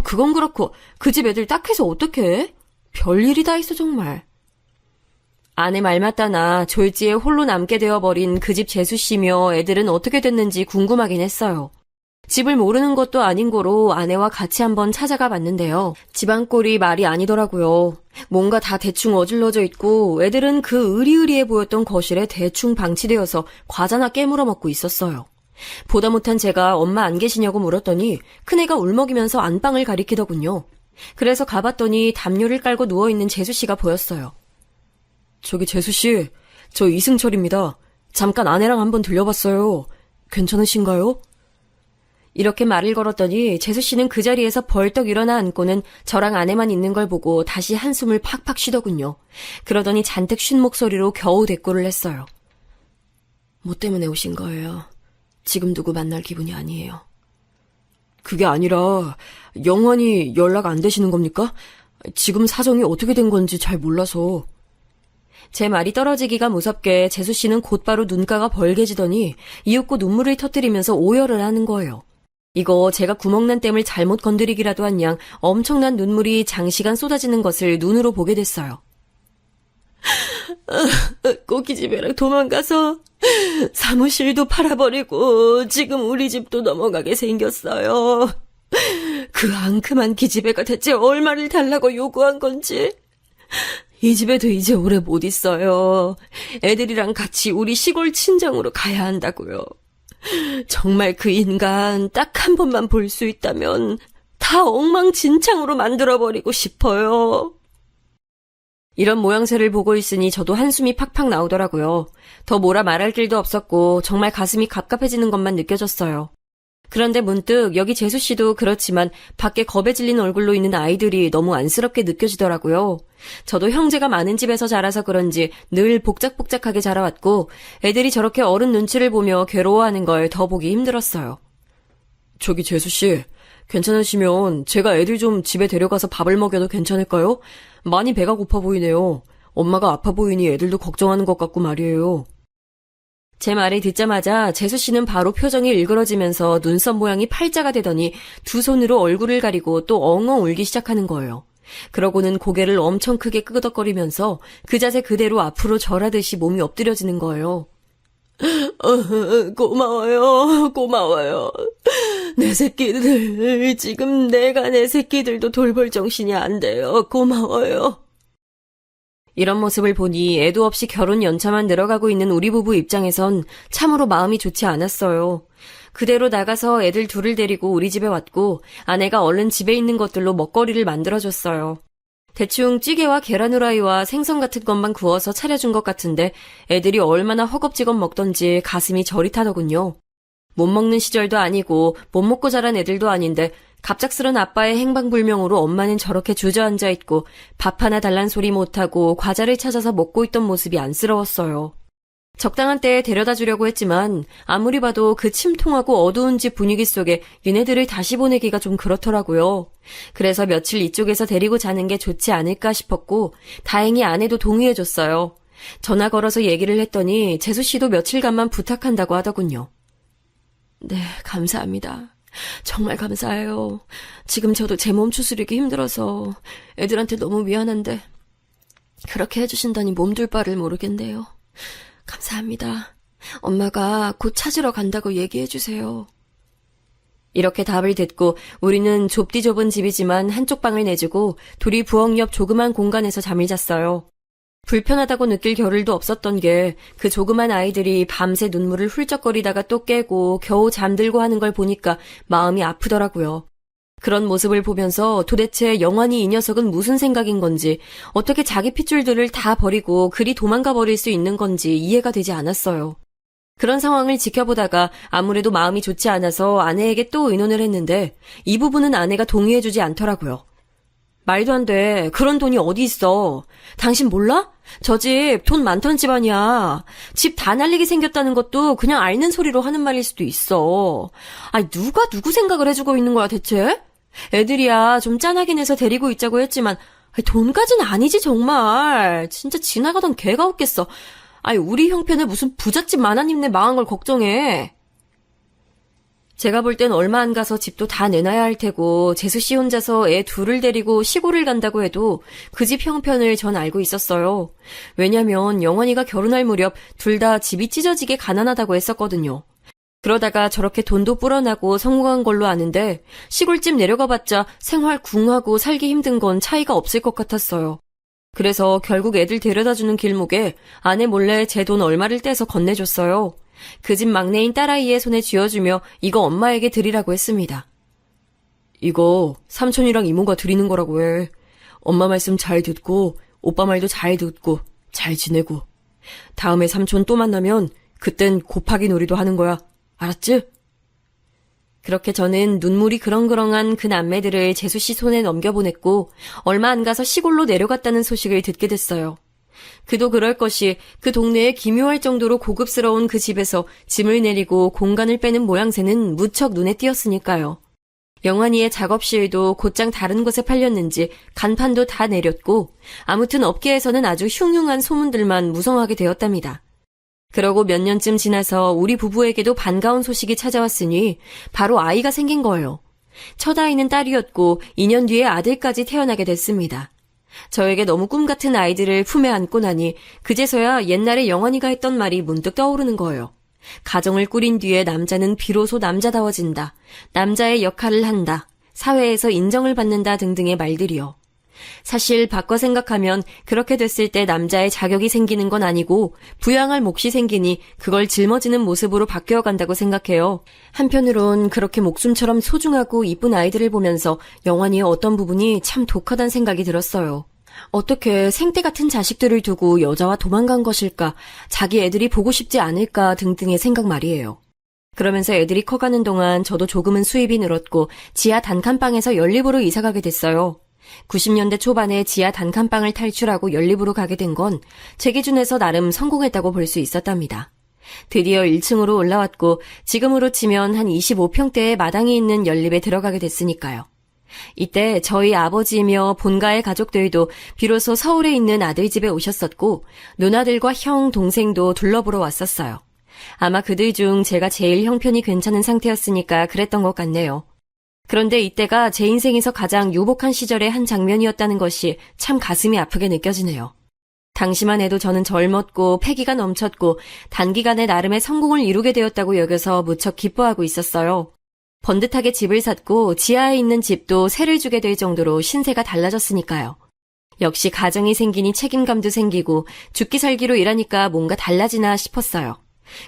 그건 그렇고 그 집 애들 딱해서 어떡해? 별일이 다 있어 정말. 아내 말 맞다나 졸지에 홀로 남게 되어버린 그 집 재수씨며 애들은 어떻게 됐는지 궁금하긴 했어요. 집을 모르는 것도 아닌 거로 아내와 같이 한번 찾아가 봤는데요. 집안 꼴이 말이 아니더라고요. 뭔가 다 대충 어질러져 있고 애들은 그 으리으리해 보였던 거실에 대충 방치되어서 과자나 깨물어 먹고 있었어요. 보다 못한 제가 엄마 안 계시냐고 물었더니 큰애가 울먹이면서 안방을 가리키더군요. 그래서 가봤더니 담요를 깔고 누워있는 재수씨가 보였어요. 저기 재수씨, 저 이승철입니다. 잠깐 아내랑 한번 들려봤어요. 괜찮으신가요? 이렇게 말을 걸었더니 재수씨는 그 자리에서 벌떡 일어나 앉고는 저랑 아내만 있는 걸 보고 다시 한숨을 팍팍 쉬더군요. 그러더니 잔뜩 쉰 목소리로 겨우 대꾸를 했어요. 뭐 때문에 오신 거예요? 지금 누구 만날 기분이 아니에요. 그게 아니라 영원히 연락 안 되시는 겁니까? 지금 사정이 어떻게 된 건지 잘 몰라서. 제 말이 떨어지기가 무섭게 재수씨는 곧바로 눈가가 벌게지더니 이윽고 눈물을 터뜨리면서 오열을 하는 거예요. 이거 제가 구멍난 댐을 잘못 건드리기라도 한 양 엄청난 눈물이 장시간 쏟아지는 것을 눈으로 보게 됐어요. 꼬기집애랑 도망가서 사무실도 팔아버리고 지금 우리 집도 넘어가게 생겼어요. 그 앙큼한 기집애가 대체 얼마를 달라고 요구한 건지. 이 집에도 이제 오래 못 있어요. 애들이랑 같이 우리 시골 친정으로 가야 한다고요. 정말 그 인간 딱 한 번만 볼 수 있다면 다 엉망진창으로 만들어버리고 싶어요. 이런 모양새를 보고 있으니 저도 한숨이 팍팍 나오더라고요. 더 뭐라 말할 길도 없었고 정말 가슴이 갑갑해지는 것만 느껴졌어요. 그런데 문득 여기 재수씨도 그렇지만 밖에 겁에 질린 얼굴로 있는 아이들이 너무 안쓰럽게 느껴지더라고요. 저도 형제가 많은 집에서 자라서 그런지 늘 복작복작하게 자라왔고 애들이 저렇게 어른 눈치를 보며 괴로워하는 걸 더 보기 힘들었어요. 저기 재수씨, 괜찮으시면 제가 애들 좀 집에 데려가서 밥을 먹여도 괜찮을까요? 많이 배가 고파 보이네요. 엄마가 아파 보이니 애들도 걱정하는 것 같고 말이에요. 제 말을 듣자마자 재수씨는 바로 표정이 일그러지면서 눈썹 모양이 팔자가 되더니 두 손으로 얼굴을 가리고 또 엉엉 울기 시작하는 거예요. 그러고는 고개를 엄청 크게 끄덕거리면서 그 자세 그대로 앞으로 절하듯이 몸이 엎드려지는 거예요. 고마워요, 고마워요. 내 새끼들, 지금 내가 내 새끼들도 돌볼 정신이 안 돼요. 고마워요. 이런 모습을 보니 애도 없이 결혼 연차만 늘어가고 있는 우리 부부 입장에선 참으로 마음이 좋지 않았어요. 그대로 나가서 애들 둘을 데리고 우리 집에 왔고 아내가 얼른 집에 있는 것들로 먹거리를 만들어줬어요. 대충 찌개와 계란 후라이와 생선 같은 것만 구워서 차려준 것 같은데 애들이 얼마나 허겁지겁 먹던지 가슴이 저리 타더군요. 못 먹는 시절도 아니고 못 먹고 자란 애들도 아닌데 갑작스런 아빠의 행방불명으로 엄마는 저렇게 주저앉아 있고 밥 하나 달란 소리 못하고 과자를 찾아서 먹고 있던 모습이 안쓰러웠어요. 적당한 때에 데려다 주려고 했지만 아무리 봐도 그 침통하고 어두운 집 분위기 속에 얘네들을 다시 보내기가 좀 그렇더라고요. 그래서 며칠 이쪽에서 데리고 자는 게 좋지 않을까 싶었고 다행히 아내도 동의해줬어요. 전화 걸어서 얘기를 했더니 재수 씨도 며칠간만 부탁한다고 하더군요. 네, 감사합니다. 정말 감사해요. 지금 저도 제 몸 추스르기 힘들어서 애들한테 너무 미안한데 그렇게 해주신다니 몸둘 바를 모르겠네요. 감사합니다. 엄마가 곧 찾으러 간다고 얘기해주세요. 이렇게 답을 듣고 우리는 좁디 좁은 집이지만 한쪽 방을 내주고 둘이 부엌 옆 조그만 공간에서 잠을 잤어요. 불편하다고 느낄 겨를도 없었던 게 그 조그만 아이들이 밤새 눈물을 훌쩍거리다가 또 깨고 겨우 잠들고 하는 걸 보니까 마음이 아프더라고요. 그런 모습을 보면서 도대체 영환이 이 녀석은 무슨 생각인 건지 어떻게 자기 핏줄들을 다 버리고 그리 도망가 버릴 수 있는 건지 이해가 되지 않았어요. 그런 상황을 지켜보다가 아무래도 마음이 좋지 않아서 아내에게 또 의논을 했는데 이 부분은 아내가 동의해주지 않더라고요. 말도 안 돼. 그런 돈이 어디 있어. 당신 몰라? 저 집 돈 많던 집안이야. 집 다 날리게 생겼다는 것도 그냥 앓는 소리로 하는 말일 수도 있어. 아니 누가 누구 생각을 해주고 있는 거야 대체? 애들이야 좀 짠하긴 해서 데리고 있자고 했지만 돈까진 아니지 정말. 진짜 지나가던 개가 없겠어. 아니 우리 형편에 무슨 부잣집 마나님네 망한 걸 걱정해. 제가 볼 땐 얼마 안 가서 집도 다 내놔야 할 테고 재수 씨 혼자서 애 둘을 데리고 시골을 간다고 해도 그 집 형편을 전 알고 있었어요. 왜냐면 영원이가 결혼할 무렵 둘 다 집이 찢어지게 가난하다고 했었거든요. 그러다가 저렇게 돈도 불어나고 성공한 걸로 아는데 시골집 내려가봤자 생활 궁하고 살기 힘든 건 차이가 없을 것 같았어요. 그래서 결국 애들 데려다주는 길목에 아내 몰래 제 돈 얼마를 떼서 건네줬어요. 그 집 막내인 딸아이의 손에 쥐어주며 이거 엄마에게 드리라고 했습니다. 이거 삼촌이랑 이모가 드리는 거라고 해. 엄마 말씀 잘 듣고 오빠 말도 잘 듣고 잘 지내고 다음에 삼촌 또 만나면 그땐 곱하기 놀이도 하는 거야. 알았지? 그렇게 저는 눈물이 그렁그렁한 그 남매들을 재수 씨 손에 넘겨보냈고 얼마 안 가서 시골로 내려갔다는 소식을 듣게 됐어요. 그도 그럴 것이 그 동네에 기묘할 정도로 고급스러운 그 집에서 짐을 내리고 공간을 빼는 모양새는 무척 눈에 띄었으니까요. 영환이의 작업실도 곧장 다른 곳에 팔렸는지 간판도 다 내렸고 아무튼 업계에서는 아주 흉흉한 소문들만 무성하게 되었답니다. 그러고 몇 년쯤 지나서 우리 부부에게도 반가운 소식이 찾아왔으니 바로 아이가 생긴 거예요. 첫 아이는 딸이었고 2년 뒤에 아들까지 태어나게 됐습니다. 저에게 너무 꿈같은 아이들을 품에 안고 나니 그제서야 옛날에 영환이가 했던 말이 문득 떠오르는 거예요. 가정을 꾸린 뒤에 남자는 비로소 남자다워진다. 남자의 역할을 한다. 사회에서 인정을 받는다 등등의 말들이요. 사실 바꿔 생각하면 그렇게 됐을 때 남자의 자격이 생기는 건 아니고 부양할 몫이 생기니 그걸 짊어지는 모습으로 바뀌어 간다고 생각해요. 한편으론 그렇게 목숨처럼 소중하고 이쁜 아이들을 보면서 영환이의 어떤 부분이 참 독하단 생각이 들었어요. 어떻게 생떼 같은 자식들을 두고 여자와 도망간 것일까, 자기 애들이 보고 싶지 않을까 등등의 생각 말이에요. 그러면서 애들이 커가는 동안 저도 조금은 수입이 늘었고 지하 단칸방에서 연립으로 이사가게 됐어요. 90년대 초반에 지하 단칸방을 탈출하고 연립으로 가게 된 건 제 기준에서 나름 성공했다고 볼 수 있었답니다. 드디어 1층으로 올라왔고 지금으로 치면 한 25평대의 마당이 있는 연립에 들어가게 됐으니까요. 이때 저희 아버지이며 본가의 가족들도 비로소 서울에 있는 아들 집에 오셨었고 누나들과 형, 동생도 둘러보러 왔었어요. 아마 그들 중 제가 제일 형편이 괜찮은 상태였으니까 그랬던 것 같네요. 그런데 이때가 제 인생에서 가장 유복한 시절의 한 장면이었다는 것이 참 가슴이 아프게 느껴지네요. 당시만 해도 저는 젊었고 패기가 넘쳤고 단기간에 나름의 성공을 이루게 되었다고 여겨서 무척 기뻐하고 있었어요. 번듯하게 집을 샀고 지하에 있는 집도 세를 주게 될 정도로 신세가 달라졌으니까요. 역시 가정이 생기니 책임감도 생기고 죽기 살기로 일하니까 뭔가 달라지나 싶었어요.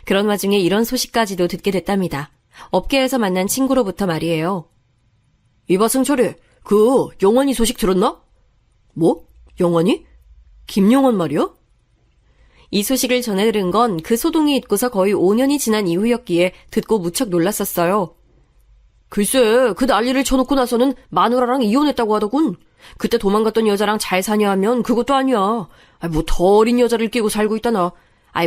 그런 와중에 이런 소식까지도 듣게 됐답니다. 업계에서 만난 친구로부터 말이에요. 이봐 승철이, 그 영환이 소식 들었나? 뭐? 영환이? 김영환 말이야? 이 소식을 전해 들은 건 그 소동이 있고서 거의 5년이 지난 이후였기에 듣고 무척 놀랐었어요. 글쎄, 그 난리를 쳐놓고 나서는 마누라랑 이혼했다고 하더군. 그때 도망갔던 여자랑 잘 사냐 하면 그것도 아니야. 뭐 더 어린 여자를 끼고 살고 있다나.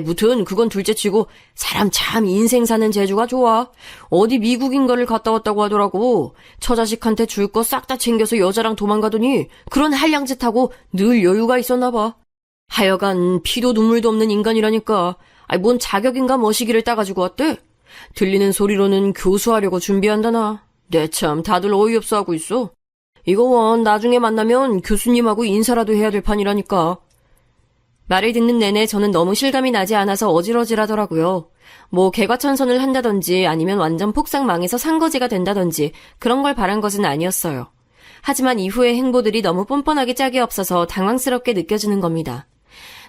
무튼 그건 둘째치고 사람 참 인생 사는 재주가 좋아. 어디 미국인가를 갔다 왔다고 하더라고. 처자식한테 줄 거 싹 다 챙겨서 여자랑 도망가더니 그런 한량짓하고 늘 여유가 있었나 봐. 하여간 피도 눈물도 없는 인간이라니까. 뭔 자격인가 머시기를 따가지고 왔대. 들리는 소리로는 교수하려고 준비한다나. 내 참 다들 어이없어 하고 있어. 이거 원 나중에 만나면 교수님하고 인사라도 해야 될 판이라니까. 말을 듣는 내내 저는 너무 실감이 나지 않아서 어질어질하더라고요. 뭐 개과천선을 한다든지 아니면 완전 폭삭 망해서 산거지가 된다든지 그런 걸 바란 것은 아니었어요. 하지만 이후의 행보들이 너무 뻔뻔하게 짝이 없어서 당황스럽게 느껴지는 겁니다.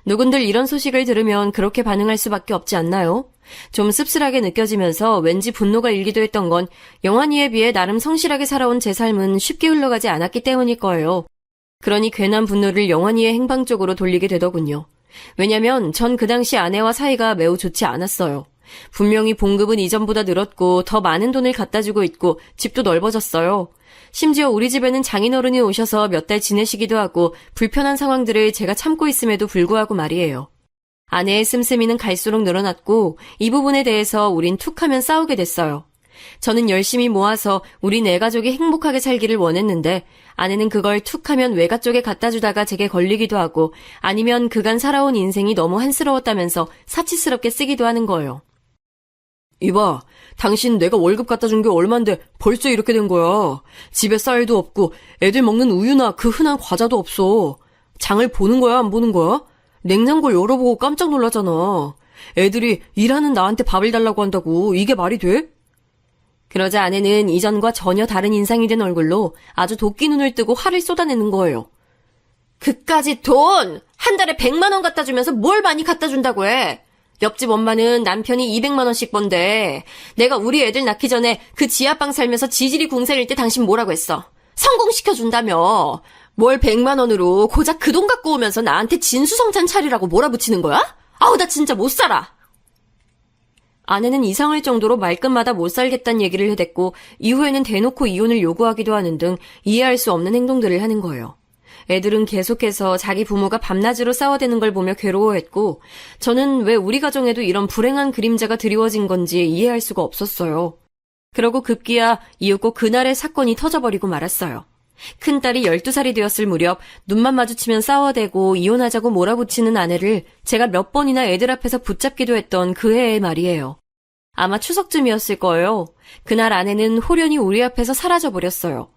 누군들 이런 소식을 들으면 그렇게 반응할 수밖에 없지 않나요? 좀 씁쓸하게 느껴지면서 왠지 분노가 일기도 했던 건 영환이에 비해 나름 성실하게 살아온 제 삶은 쉽게 흘러가지 않았기 때문일 거예요. 그러니 괜한 분노를 영환이의 행방 쪽으로 돌리게 되더군요. 왜냐면 전 그 당시 아내와 사이가 매우 좋지 않았어요. 분명히 봉급은 이전보다 늘었고 더 많은 돈을 갖다 주고 있고 집도 넓어졌어요. 심지어 우리 집에는 장인어른이 오셔서 몇 달 지내시기도 하고 불편한 상황들을 제가 참고 있음에도 불구하고 말이에요. 아내의 씀씀이는 갈수록 늘어났고 이 부분에 대해서 우린 툭하면 싸우게 됐어요. 저는 열심히 모아서 우리 네 가족이 행복하게 살기를 원했는데 아내는 그걸 툭하면 외가 쪽에 갖다 주다가 제게 걸리기도 하고 아니면 그간 살아온 인생이 너무 한스러웠다면서 사치스럽게 쓰기도 하는 거예요. 이봐, 당신 내가 월급 갖다 준 게 얼만데 벌써 이렇게 된 거야. 집에 쌀도 없고 애들 먹는 우유나 그 흔한 과자도 없어. 장을 보는 거야, 안 보는 거야? 냉장고를 열어보고 깜짝 놀라잖아. 애들이 일하는 나한테 밥을 달라고 한다고 이게 말이 돼? 그러자 아내는 이전과 전혀 다른 인상이 된 얼굴로 아주 도끼 눈을 뜨고 화를 쏟아내는 거예요. 그까짓 돈! 한 달에 100만 원 갖다 주면서 뭘 많이 갖다 준다고 해? 옆집 엄마는 남편이 200만 원씩 번대. 내가 우리 애들 낳기 전에 그 지하방 살면서 지질이 궁색일 때 당신 뭐라고 했어? 성공시켜준다며. 뭘 100만 원으로 고작 그 돈 갖고 오면서 나한테 진수성찬 차리라고 몰아붙이는 거야? 아우 나 진짜 못 살아. 아내는 이상할 정도로 말끝마다 못 살겠다는 얘기를 해댔고 이후에는 대놓고 이혼을 요구하기도 하는 등 이해할 수 없는 행동들을 하는 거예요. 애들은 계속해서 자기 부모가 밤낮으로 싸워대는 걸 보며 괴로워했고 저는 왜 우리 가정에도 이런 불행한 그림자가 드리워진 건지 이해할 수가 없었어요. 그러고 급기야 이윽고 그날의 사건이 터져버리고 말았어요. 큰딸이 12살이 되었을 무렵 눈만 마주치면 싸워대고 이혼하자고 몰아붙이는 아내를 제가 몇 번이나 애들 앞에서 붙잡기도 했던 그 해의 말이에요. 아마 추석쯤이었을 거예요. 그날 아내는 홀연히 우리 앞에서 사라져버렸어요.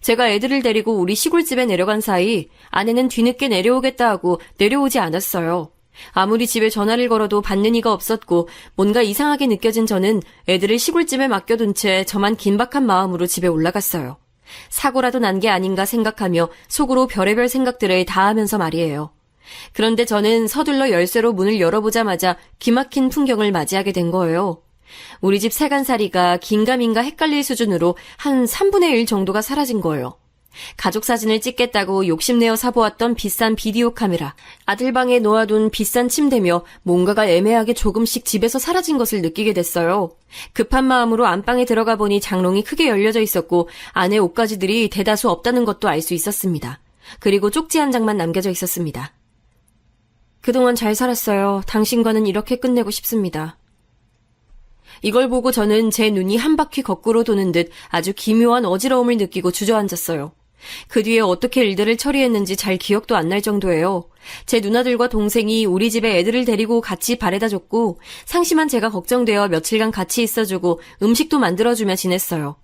제가 애들을 데리고 우리 시골집에 내려간 사이 아내는 뒤늦게 내려오겠다 하고 내려오지 않았어요. 아무리 집에 전화를 걸어도 받는 이가 없었고 뭔가 이상하게 느껴진 저는 애들을 시골집에 맡겨둔 채 저만 긴박한 마음으로 집에 올라갔어요. 사고라도 난 게 아닌가 생각하며 속으로 별의별 생각들을 다 하면서 말이에요. 그런데 저는 서둘러 열쇠로 문을 열어보자마자 기막힌 풍경을 맞이하게 된 거예요. 우리 집 세간살이가 긴가민가 헷갈릴 수준으로 한 3분의 1 정도가 사라진 거예요. 가족 사진을 찍겠다고 욕심내어 사보았던 비싼 비디오 카메라, 아들 방에 놓아둔 비싼 침대며 뭔가가 애매하게 조금씩 집에서 사라진 것을 느끼게 됐어요. 급한 마음으로 안방에 들어가 보니 장롱이 크게 열려져 있었고 안에 옷가지들이 대다수 없다는 것도 알 수 있었습니다. 그리고 쪽지 한 장만 남겨져 있었습니다. 그동안 잘 살았어요. 당신과는 이렇게 끝내고 싶습니다. 이걸 보고 저는 제 눈이 한 바퀴 거꾸로 도는 듯 아주 기묘한 어지러움을 느끼고 주저앉았어요. 그 뒤에 어떻게 일들을 처리했는지 잘 기억도 안 날 정도예요. 제 누나들과 동생이 우리 집에 애들을 데리고 같이 바래다 줬고 상심한 제가 걱정되어 며칠간 같이 있어주고 음식도 만들어주며 지냈어요.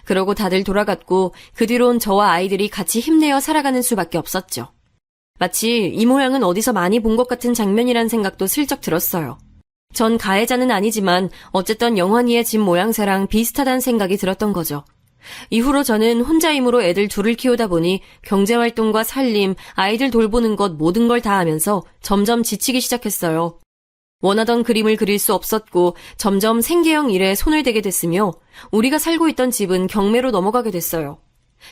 그러고 다들 돌아갔고 그 뒤론 저와 아이들이 같이 힘내어 살아가는 수밖에 없었죠. 마치 이 모양은 어디서 많이 본 것 같은 장면이란 생각도 슬쩍 들었어요. 전 가해자는 아니지만 어쨌든 영환이의 집 모양새랑 비슷하다는 생각이 들었던 거죠. 이후로 저는 혼자 힘으로 애들 둘을 키우다 보니 경제활동과 살림, 아이들 돌보는 것 모든 걸 다 하면서 점점 지치기 시작했어요. 원하던 그림을 그릴 수 없었고 점점 생계형 일에 손을 대게 됐으며 우리가 살고 있던 집은 경매로 넘어가게 됐어요.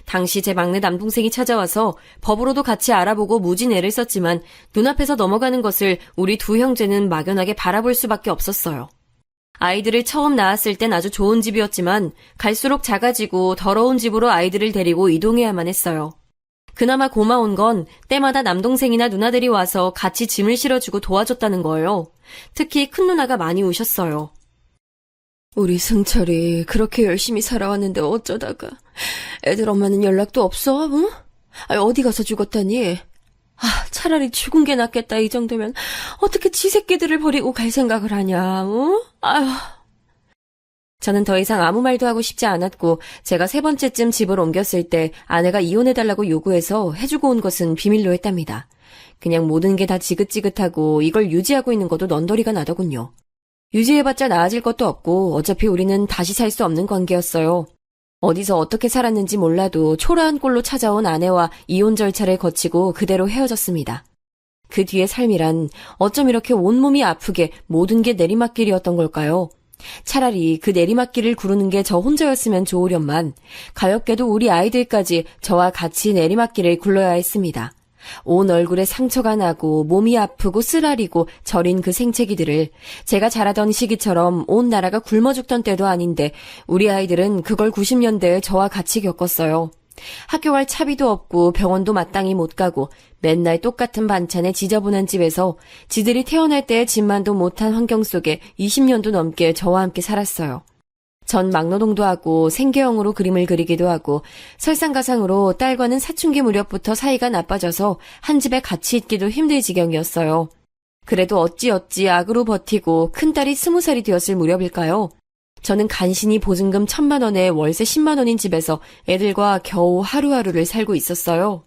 당시 제 막내 남동생이 찾아와서 법으로도 같이 알아보고 무진 애를 썼지만 눈앞에서 넘어가는 것을 우리 두 형제는 막연하게 바라볼 수밖에 없었어요. 아이들을 처음 낳았을 땐 아주 좋은 집이었지만 갈수록 작아지고 더러운 집으로 아이들을 데리고 이동해야만 했어요. 그나마 고마운 건 때마다 남동생이나 누나들이 와서 같이 짐을 실어주고 도와줬다는 거예요. 특히 큰 누나가 많이 우셨어요. 우리 승철이 그렇게 열심히 살아왔는데 어쩌다가 애들 엄마는 연락도 없어? 응? 어디 가서 죽었다니? 차라리 죽은 게 낫겠다. 이 정도면 어떻게 지 새끼들을 버리고 갈 생각을 하냐? 응? 아휴. 저는 더 이상 아무 말도 하고 싶지 않았고 제가 세 번째쯤 집을 옮겼을 때 아내가 이혼해달라고 요구해서 해주고 온 것은 비밀로 했답니다. 그냥 모든 게 다 지긋지긋하고 이걸 유지하고 있는 것도 넌더리가 나더군요. 유지해봤자 나아질 것도 없고 어차피 우리는 다시 살 수 없는 관계였어요. 어디서 어떻게 살았는지 몰라도 초라한 꼴로 찾아온 아내와 이혼 절차를 거치고 그대로 헤어졌습니다. 그 뒤의 삶이란 어쩜 이렇게 온몸이 아프게 모든 게 내리막길이었던 걸까요? 차라리 그 내리막길을 구르는 게 저 혼자였으면 좋으련만 가엾게도 우리 아이들까지 저와 같이 내리막길을 굴러야 했습니다. 온 얼굴에 상처가 나고 몸이 아프고 쓰라리고 저린 그 생채기들을 제가 자라던 시기처럼 온 나라가 굶어 죽던 때도 아닌데 우리 아이들은 그걸 90년대에 저와 같이 겪었어요. 학교 갈 차비도 없고 병원도 마땅히 못 가고 맨날 똑같은 반찬에 지저분한 집에서 지들이 태어날 때의 집만도 못한 환경 속에 20년도 넘게 저와 함께 살았어요. 전 막노동도 하고 생계형으로 그림을 그리기도 하고 설상가상으로 딸과는 사춘기 무렵부터 사이가 나빠져서 한 집에 같이 있기도 힘들 지경이었어요. 그래도 어찌어찌 악으로 버티고 큰딸이 20살이 되었을 무렵일까요? 저는 간신히 보증금 1,000만 원에 월세 10만 원인 집에서 애들과 겨우 하루하루를 살고 있었어요.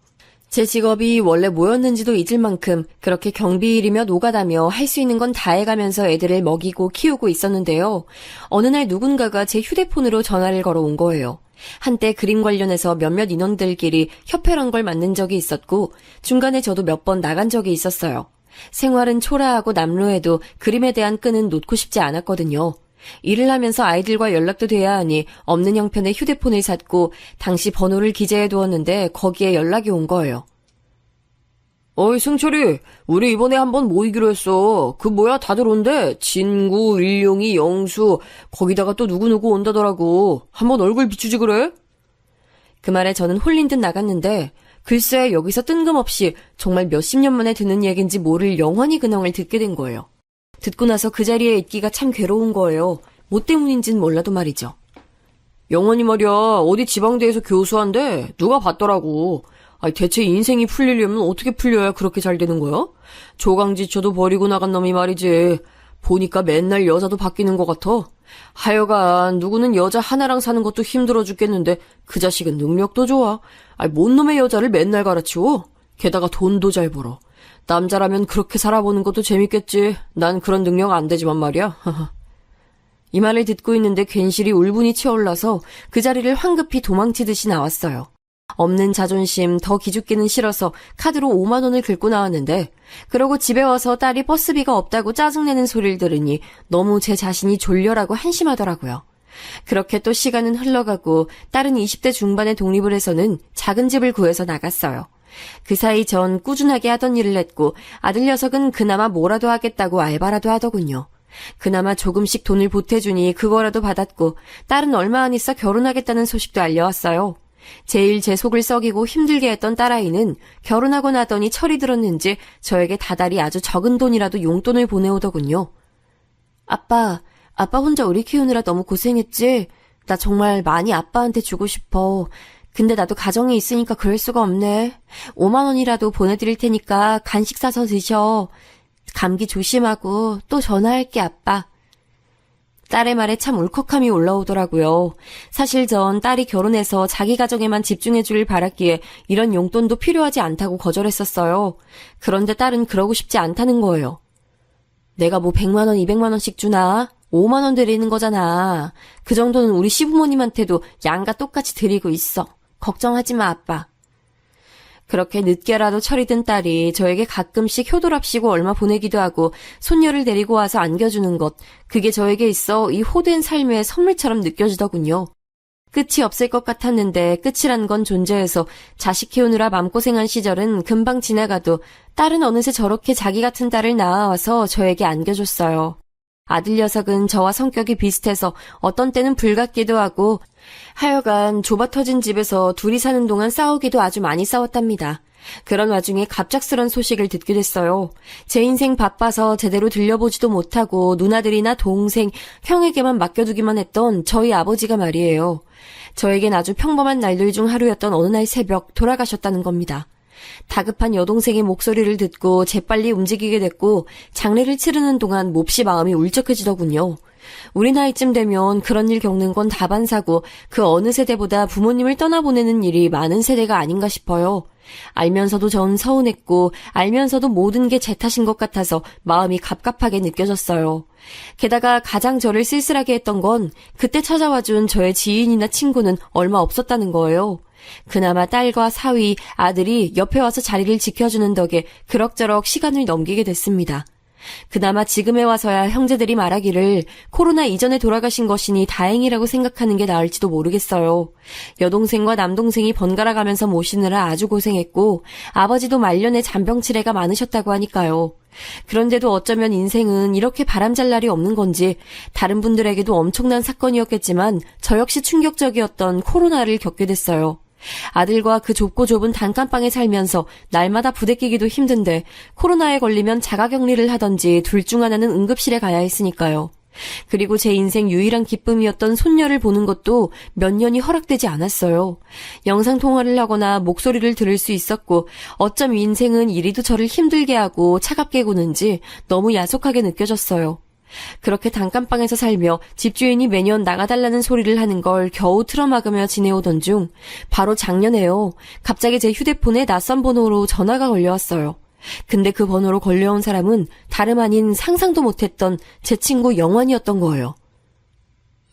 제 직업이 원래 뭐였는지도 잊을 만큼 그렇게 경비일이며 노가다며 할 수 있는 건 다 해가면서 애들을 먹이고 키우고 있었는데요. 어느 날 누군가가 제 휴대폰으로 전화를 걸어온 거예요. 한때 그림 관련해서 몇몇 인원들끼리 협회란 걸 만든 적이 있었고 중간에 저도 몇 번 나간 적이 있었어요. 생활은 초라하고 남루해도 그림에 대한 끈은 놓고 싶지 않았거든요. 일을 하면서 아이들과 연락도 돼야 하니 없는 형편의 휴대폰을 샀고 당시 번호를 기재해 두었는데 거기에 연락이 온 거예요. 어이 승철이, 우리 이번에 한번 모이기로 했어. 그 뭐야 다들 온대. 진구, 일용이, 영수, 거기다가 또 누구누구 온다더라고. 한번 얼굴 비추지 그래? 그 말에 저는 홀린 듯 나갔는데 글쎄 여기서 뜬금없이 정말 몇십 년 만에 듣는 얘긴지 모를 영환이 근황을 듣게 된 거예요. 듣고 나서 그 자리에 있기가 참 괴로운 거예요. 뭐 때문인진 몰라도 말이죠. 영환이 말이야, 어디 지방대에서 교수한데 누가 봤더라고. 대체 인생이 풀리려면 어떻게 풀려야 그렇게 잘 되는 거야? 조강지처도 버리고 나간 놈이 말이지. 보니까 맨날 여자도 바뀌는 것 같아. 하여간 누구는 여자 하나랑 사는 것도 힘들어 죽겠는데 그 자식은 능력도 좋아. 뭔 놈의 여자를 맨날 갈아치워? 게다가 돈도 잘 벌어. 남자라면 그렇게 살아보는 것도 재밌겠지. 난 그런 능력 안 되지만 말이야. 이 말을 듣고 있는데 괜시리 울분이 치어올라서 그 자리를 황급히 도망치듯이 나왔어요. 없는 자존심 더 기죽기는 싫어서 카드로 5만 원을 긁고 나왔는데 그러고 집에 와서 딸이 버스비가 없다고 짜증내는 소리를 들으니 너무 제 자신이 졸려라고 한심하더라고요. 그렇게 또 시간은 흘러가고 딸은 20대 중반에 독립을 해서는 작은 집을 구해서 나갔어요. 그 사이 전 꾸준하게 하던 일을 했고 아들 녀석은 그나마 뭐라도 하겠다고 알바라도 하더군요. 그나마 조금씩 돈을 보태주니 그거라도 받았고 딸은 얼마 안 있어 결혼하겠다는 소식도 알려왔어요. 제일 제 속을 썩이고 힘들게 했던 딸아이는 결혼하고 나더니 철이 들었는지 저에게 다달이 아주 적은 돈이라도 용돈을 보내오더군요. 아빠 혼자 우리 키우느라 너무 고생했지? 나 정말 많이 아빠한테 주고 싶어. 근데 나도 가정에 있으니까 그럴 수가 없네. 5만 원이라도 보내드릴 테니까 간식 사서 드셔. 감기 조심하고 또 전화할게, 아빠. 딸의 말에 참 울컥함이 올라오더라고요. 사실 전 딸이 결혼해서 자기 가정에만 집중해주길 바랐기에 이런 용돈도 필요하지 않다고 거절했었어요. 그런데 딸은 그러고 싶지 않다는 거예요. 내가 뭐 100만 원, 200만 원씩 주나? 5만 원 드리는 거잖아. 그 정도는 우리 시부모님한테도 양과 똑같이 드리고 있어. 걱정하지 마, 아빠. 그렇게 늦게라도 철이 든 딸이 저에게 가끔씩 효도랍시고 얼마 보내기도 하고 손녀를 데리고 와서 안겨주는 것, 그게 저에게 있어 이 호된 삶의 선물처럼 느껴지더군요. 끝이 없을 것 같았는데 끝이란 건 존재해서 자식 키우느라 맘고생한 시절은 금방 지나가도 딸은 어느새 저렇게 자기 같은 딸을 낳아와서 저에게 안겨줬어요. 아들 녀석은 저와 성격이 비슷해서 어떤 때는 불같기도 하고 하여간 좁아터진 집에서 둘이 사는 동안 싸우기도 아주 많이 싸웠답니다. 그런 와중에 갑작스런 소식을 듣게 됐어요. 제 인생 바빠서 제대로 들려보지도 못하고 누나들이나 동생, 형에게만 맡겨두기만 했던 저희 아버지가 말이에요. 저에겐 아주 평범한 날들 중 하루였던 어느 날 새벽 돌아가셨다는 겁니다. 다급한 여동생의 목소리를 듣고 재빨리 움직이게 됐고 장례를 치르는 동안 몹시 마음이 울적해지더군요. 우리 나이쯤 되면 그런 일 겪는 건 다반사고 그 어느 세대보다 부모님을 떠나보내는 일이 많은 세대가 아닌가 싶어요. 알면서도 전 서운했고 알면서도 모든 게 제 탓인 것 같아서 마음이 갑갑하게 느껴졌어요. 게다가 가장 저를 쓸쓸하게 했던 건 그때 찾아와준 저의 지인이나 친구는 얼마 없었다는 거예요. 그나마 딸과 사위, 아들이 옆에 와서 자리를 지켜주는 덕에 그럭저럭 시간을 넘기게 됐습니다. 그나마 지금에 와서야 형제들이 말하기를 코로나 이전에 돌아가신 것이니 다행이라고 생각하는 게 나을지도 모르겠어요. 여동생과 남동생이 번갈아 가면서 모시느라 아주 고생했고 아버지도 말년에 잔병치레가 많으셨다고 하니까요. 그런데도 어쩌면 인생은 이렇게 바람잘 날이 없는 건지 다른 분들에게도 엄청난 사건이었겠지만 저 역시 충격적이었던 코로나를 겪게 됐어요. 아들과 그 좁고 좁은 단칸방에 살면서 날마다 부대끼기도 힘든데 코로나에 걸리면 자가격리를 하던지 둘 중 하나는 응급실에 가야 했으니까요. 그리고 제 인생 유일한 기쁨이었던 손녀를 보는 것도 몇 년이 허락되지 않았어요. 영상통화를 하거나 목소리를 들을 수 있었고 어쩜 인생은 이리도 저를 힘들게 하고 차갑게 구는지 너무 야속하게 느껴졌어요. 그렇게 단칸방에서 살며 집주인이 매년 나가달라는 소리를 하는 걸 겨우 틀어막으며 지내오던 중 바로 작년에요. 갑자기 제 휴대폰에 낯선 번호로 전화가 걸려왔어요. 근데 그 번호로 걸려온 사람은 다름 아닌 상상도 못했던 제 친구 영환이었던 거예요.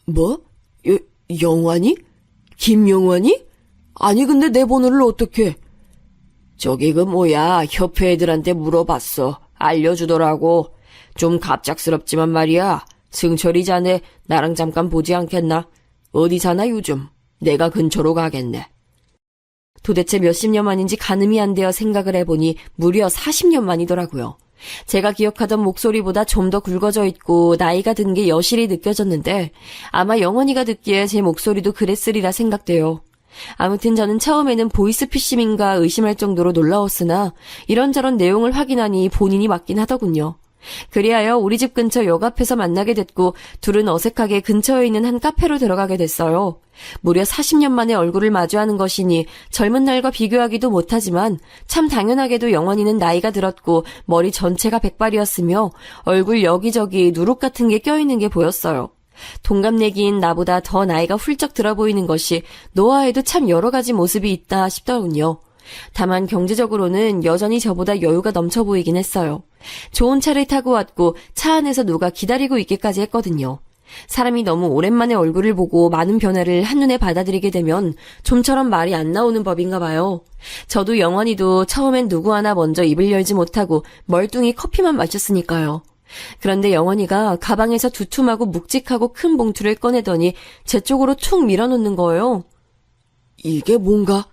뭐? 영환이? 김영환이? 아니 근데 내 번호를 어떻게? 저기 그 뭐야 협회 애들한테 물어봤어. 알려주더라고. 좀 갑작스럽지만 말이야. 승철이 자네 나랑 잠깐 보지 않겠나? 어디 사나 요즘? 내가 근처로 가겠네. 도대체 몇십 년 만인지 가늠이 안 되어 생각을 해보니 무려 40년 만이더라고요. 제가 기억하던 목소리보다 좀 더 굵어져 있고 나이가 든 게 여실히 느껴졌는데 아마 영원이가 듣기에 제 목소리도 그랬으리라 생각돼요. 아무튼 저는 처음에는 보이스피싱인가 의심할 정도로 놀라웠으나 이런저런 내용을 확인하니 본인이 맞긴 하더군요. 그리하여 우리 집 근처 역 앞에서 만나게 됐고 둘은 어색하게 근처에 있는 한 카페로 들어가게 됐어요. 무려 40년 만에 얼굴을 마주하는 것이니 젊은 날과 비교하기도 못하지만 참 당연하게도 영원이는 나이가 들었고 머리 전체가 백발이었으며 얼굴 여기저기 누룩 같은 게 껴있는 게 보였어요. 동갑내기인 나보다 더 나이가 훌쩍 들어 보이는 것이 노화에도 참 여러 가지 모습이 있다 싶더군요. 다만 경제적으로는 여전히 저보다 여유가 넘쳐 보이긴 했어요. 좋은 차를 타고 왔고 차 안에서 누가 기다리고 있기까지 했거든요. 사람이 너무 오랜만에 얼굴을 보고 많은 변화를 한눈에 받아들이게 되면 좀처럼 말이 안 나오는 법인가 봐요. 저도 영원히도 처음엔 누구 하나 먼저 입을 열지 못하고 멀뚱히 커피만 마셨으니까요. 그런데 영원이가 가방에서 두툼하고 묵직하고 큰 봉투를 꺼내더니 제 쪽으로 툭 밀어놓는 거예요. 이게 뭔가?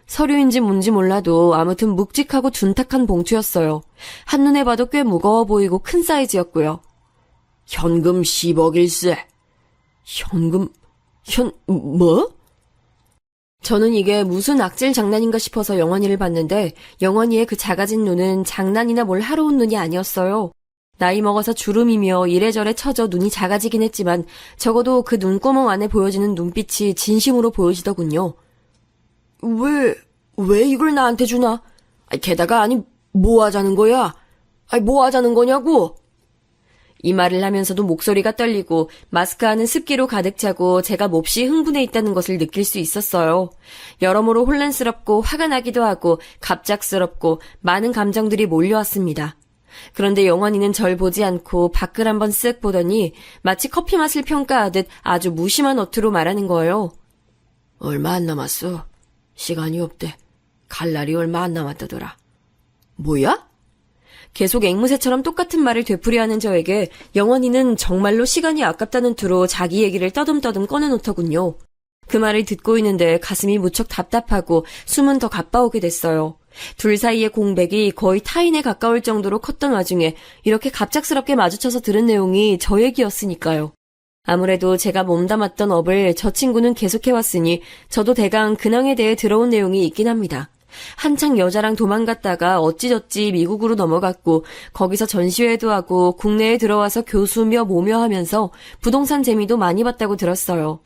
서류인지 뭔지 몰라도 아무튼 묵직하고 둔탁한 봉투였어요. 한눈에 봐도 꽤 무거워 보이고 큰 사이즈였고요. 현금 10억일세. 뭐? 저는 이게 무슨 악질 장난인가 싶어서 영원이를 봤는데 영원이의 그 작아진 눈은 장난이나 뭘 하러 온 눈이 아니었어요. 나이 먹어서 주름이며 이래저래 처져 눈이 작아지긴 했지만 적어도 그 눈구멍 안에 보여지는 눈빛이 진심으로 보여지더군요. 왜 이걸 나한테 주나? 게다가 뭐 하자는 거야? 뭐 하자는 거냐고? 이 말을 하면서도 목소리가 떨리고 마스크 안은 습기로 가득 차고 제가 몹시 흥분해 있다는 것을 느낄 수 있었어요. 여러모로 혼란스럽고 화가 나기도 하고 갑작스럽고 많은 감정들이 몰려왔습니다. 그런데 영환이는 절 보지 않고 밖을 한번 쓱 보더니 마치 커피 맛을 평가하듯 아주 무심한 어투로 말하는 거예요. 얼마 안 남았어. 시간이 없대. 갈 날이 얼마 안 남았다더라. 뭐야? 계속 앵무새처럼 똑같은 말을 되풀이하는 저에게 영원이는 정말로 시간이 아깝다는 투로 자기 얘기를 떠듬떠듬 꺼내놓더군요. 그 말을 듣고 있는데 가슴이 무척 답답하고 숨은 더 가빠오게 됐어요. 둘 사이의 공백이 거의 타인에 가까울 정도로 컸던 와중에 이렇게 갑작스럽게 마주쳐서 들은 내용이 저 얘기였으니까요. 아무래도 제가 몸담았던 업을 저 친구는 계속해왔으니 저도 대강 근황에 대해 들어온 내용이 있긴 합니다. 한창 여자랑 도망갔다가 어찌저찌 미국으로 넘어갔고 거기서 전시회도 하고 국내에 들어와서 교수며 뭐며 하면서 부동산 재미도 많이 봤다고 들었어요.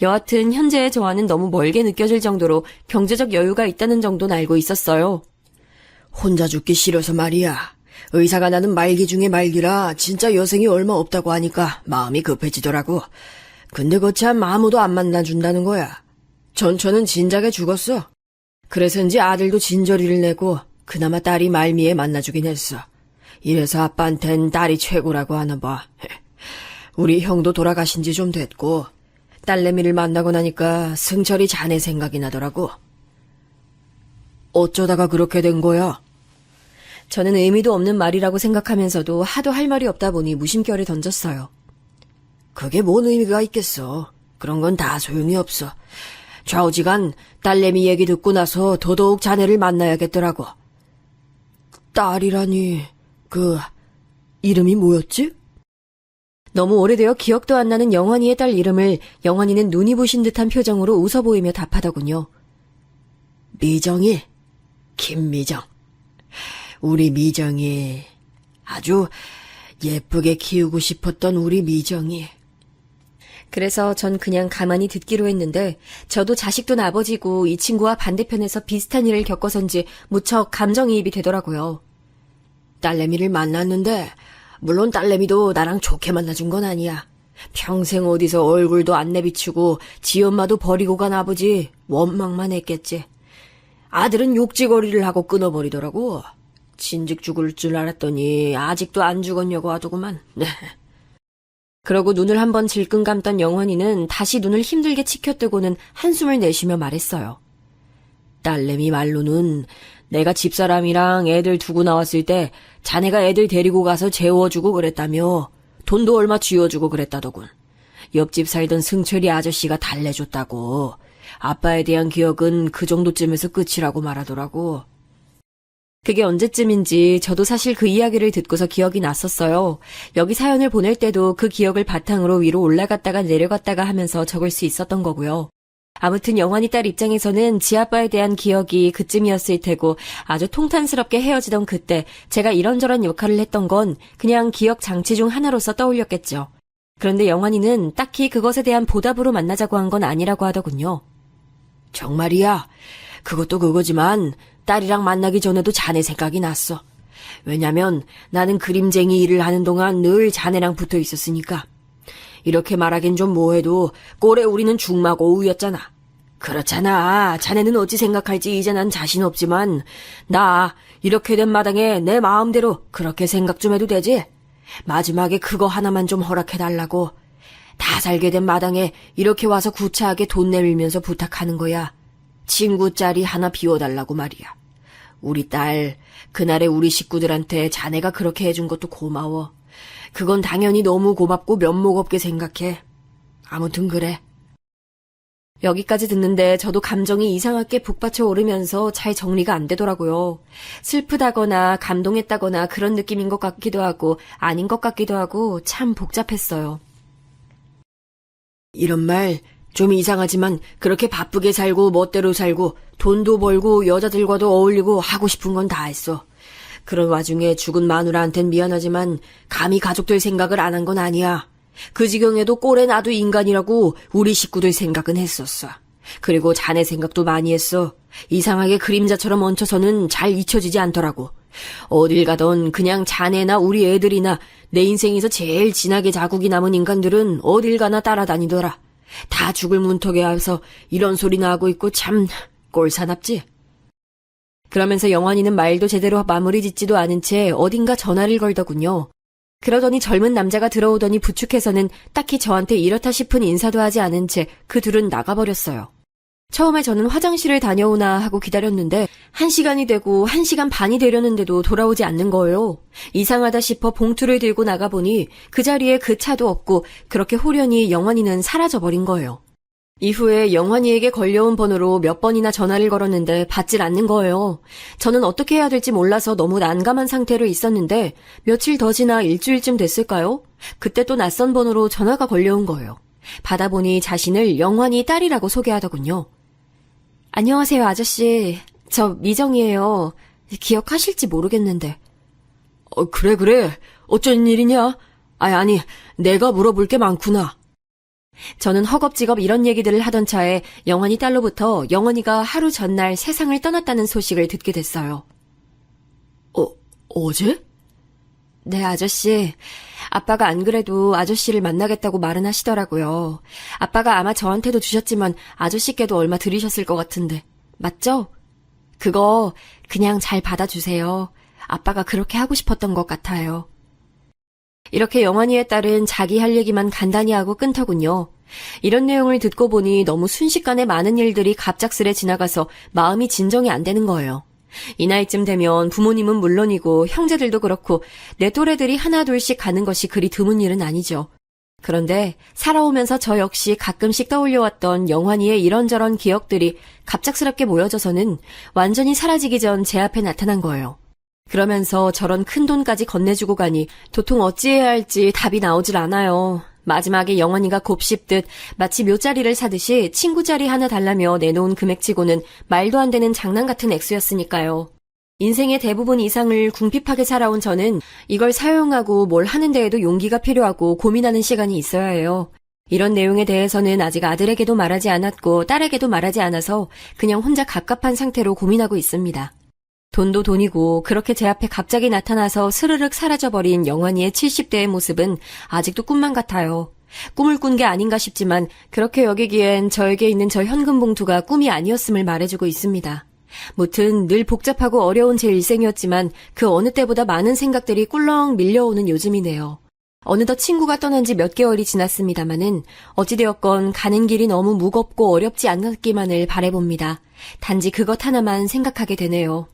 여하튼 현재의 저와는 너무 멀게 느껴질 정도로 경제적 여유가 있다는 정도는 알고 있었어요. 혼자 죽기 싫어서 말이야. 의사가 나는 말기 중에 말기라 진짜 여생이 얼마 없다고 하니까 마음이 급해지더라고. 근데 거참 아무도 안 만나준다는 거야. 전처는 진작에 죽었어. 그래서인지 아들도 진저리를 내고 그나마 딸이 말미에 만나주긴 했어. 이래서 아빠한텐 딸이 최고라고 하나 봐. 우리 형도 돌아가신 지 좀 됐고 딸내미를 만나고 나니까 승철이 자네 생각이 나더라고. 어쩌다가 그렇게 된 거야? 저는 의미도 없는 말이라고 생각하면서도 하도 할 말이 없다 보니 무심결에 던졌어요. 그게 뭔 의미가 있겠어. 그런 건 다 소용이 없어. 좌우지간 딸내미 얘기 듣고 나서 더더욱 자네를 만나야겠더라고. 딸이라니... 이름이 뭐였지? 너무 오래되어 기억도 안 나는 영환이의 딸 이름을 영환이는 눈이 부신 듯한 표정으로 웃어 보이며 답하더군요. 미정이, 김미정. 우리 미정이, 아주 예쁘게 키우고 싶었던 우리 미정이. 그래서 전 그냥 가만히 듣기로 했는데 저도 자식둔 아버지고 이 친구와 반대편에서 비슷한 일을 겪어서인지 무척 감정이입이 되더라고요. 딸내미를 만났는데 물론 딸내미도 나랑 좋게 만나준 건 아니야. 평생 어디서 얼굴도 안 내비치고 지 엄마도 버리고 간 아버지 원망만 했겠지. 아들은 욕지거리를 하고 끊어버리더라고. 진즉 죽을 줄 알았더니 아직도 안 죽었냐고 하더구만. 그러고 눈을 한번 질끈 감던 영환이는 다시 눈을 힘들게 치켜뜨고는 한숨을 내쉬며 말했어요. 딸내미 말로는 내가 집사람이랑 애들 두고 나왔을 때 자네가 애들 데리고 가서 재워주고 그랬다며 돈도 얼마 쥐어주고 그랬다더군. 옆집 살던 승철이 아저씨가 달래줬다고. 아빠에 대한 기억은 그 정도쯤에서 끝이라고 말하더라고. 그게 언제쯤인지 저도 사실 그 이야기를 듣고서 기억이 났었어요. 여기 사연을 보낼 때도 그 기억을 바탕으로 위로 올라갔다가 내려갔다가 하면서 적을 수 있었던 거고요. 아무튼 영환이 딸 입장에서는 지 아빠에 대한 기억이 그쯤이었을 테고 아주 통탄스럽게 헤어지던 그때 제가 이런저런 역할을 했던 건 그냥 기억 장치 중 하나로서 떠올렸겠죠. 그런데 영환이는 딱히 그것에 대한 보답으로 만나자고 한 건 아니라고 하더군요. 정말이야. 그것도 그거지만 딸이랑 만나기 전에도 자네 생각이 났어. 왜냐면 나는 그림쟁이 일을 하는 동안 늘 자네랑 붙어 있었으니까. 이렇게 말하긴 좀 뭐해도 꼴에 우리는 중마고우였잖아. 그렇잖아. 자네는 어찌 생각할지 이제 난 자신 없지만 나 이렇게 된 마당에 내 마음대로 그렇게 생각 좀 해도 되지. 마지막에 그거 하나만 좀 허락해달라고. 다 살게 된 마당에 이렇게 와서 구차하게 돈 내밀면서 부탁하는 거야. 친구 자리 하나 비워달라고 말이야. 우리 딸, 그날에 우리 식구들한테 자네가 그렇게 해준 것도 고마워. 그건 당연히 너무 고맙고 면목 없게 생각해. 아무튼 그래. 여기까지 듣는데 저도 감정이 이상하게 북받쳐 오르면서 잘 정리가 안 되더라고요. 슬프다거나 감동했다거나 그런 느낌인 것 같기도 하고 아닌 것 같기도 하고 참 복잡했어요. 이런 말 좀 이상하지만 그렇게 바쁘게 살고 멋대로 살고 돈도 벌고 여자들과도 어울리고 하고 싶은 건 다 했어. 그런 와중에 죽은 마누라한텐 미안하지만 감히 가족들 생각을 안 한 건 아니야. 그 지경에도 꼴에 나도 인간이라고 우리 식구들 생각은 했었어. 그리고 자네 생각도 많이 했어. 이상하게 그림자처럼 얹혀서는 잘 잊혀지지 않더라고. 어딜 가던 그냥 자네나 우리 애들이나 내 인생에서 제일 진하게 자국이 남은 인간들은 어딜 가나 따라다니더라. 다 죽을 문턱에 와서 이런 소리나 하고 있고 참 꼴사납지. 그러면서 영환이는 말도 제대로 마무리 짓지도 않은 채 어딘가 전화를 걸더군요. 그러더니 젊은 남자가 들어오더니 부축해서는 딱히 저한테 이렇다 싶은 인사도 하지 않은 채 그 둘은 나가버렸어요. 처음에 저는 화장실을 다녀오나 하고 기다렸는데 1시간이 되고 1시간 반이 되려는데도 돌아오지 않는 거예요. 이상하다 싶어 봉투를 들고 나가보니 그 자리에 그 차도 없고 그렇게 홀연히 영환이는 사라져버린 거예요. 이후에 영환이에게 걸려온 번호로 몇 번이나 전화를 걸었는데 받질 않는 거예요. 저는 어떻게 해야 될지 몰라서 너무 난감한 상태로 있었는데 며칠 더 지나 일주일쯤 됐을까요? 그때 또 낯선 번호로 전화가 걸려온 거예요. 받아보니 자신을 영환이 딸이라고 소개하더군요. 안녕하세요, 아저씨. 저 미정이에요. 기억하실지 모르겠는데. 그래. 어쩐 일이냐? 아니, 내가 물어볼 게 많구나. 저는 허겁지겁 이런 얘기들을 하던 차에 영환이 딸로부터 영환이가 하루 전날 세상을 떠났다는 소식을 듣게 됐어요. 어제? 네, 아저씨. 아빠가 안 그래도 아저씨를 만나겠다고 말은 하시더라고요. 아빠가 아마 저한테도 주셨지만 아저씨께도 얼마 드리셨을 것 같은데. 맞죠? 그거 그냥 잘 받아주세요. 아빠가 그렇게 하고 싶었던 것 같아요. 이렇게 영환이의 딸은 자기 할 얘기만 간단히 하고 끊더군요. 이런 내용을 듣고 보니 너무 순식간에 많은 일들이 갑작스레 지나가서 마음이 진정이 안 되는 거예요. 이 나이쯤 되면 부모님은 물론이고 형제들도 그렇고 내 또래들이 하나 둘씩 가는 것이 그리 드문 일은 아니죠. 그런데 살아오면서 저 역시 가끔씩 떠올려왔던 영환이의 이런저런 기억들이 갑작스럽게 모여져서는 완전히 사라지기 전 제 앞에 나타난 거예요. 그러면서 저런 큰 돈까지 건네주고 가니 도통 어찌해야 할지 답이 나오질 않아요. 마지막에 영환이가 곱씹듯 마치 묘자리를 사듯이 친구 자리 하나 달라며 내놓은 금액치고는 말도 안 되는 장난 같은 액수였으니까요. 인생의 대부분 이상을 궁핍하게 살아온 저는 이걸 사용하고 뭘 하는 데에도 용기가 필요하고 고민하는 시간이 있어야 해요. 이런 내용에 대해서는 아직 아들에게도 말하지 않았고 딸에게도 말하지 않아서 그냥 혼자 갑갑한 상태로 고민하고 있습니다. 돈도 돈이고 그렇게 제 앞에 갑자기 나타나서 스르륵 사라져버린 영환이의 70대의 모습은 아직도 꿈만 같아요. 꿈을 꾼 게 아닌가 싶지만 그렇게 여기기엔 저에게 있는 저 현금 봉투가 꿈이 아니었음을 말해주고 있습니다. 무튼 늘 복잡하고 어려운 제 일생이었지만 그 어느 때보다 많은 생각들이 꿀렁 밀려오는 요즘이네요. 어느덧 친구가 떠난 지 몇 개월이 지났습니다마는 어찌되었건 가는 길이 너무 무겁고 어렵지 않았기만을 바라봅니다. 단지 그것 하나만 생각하게 되네요.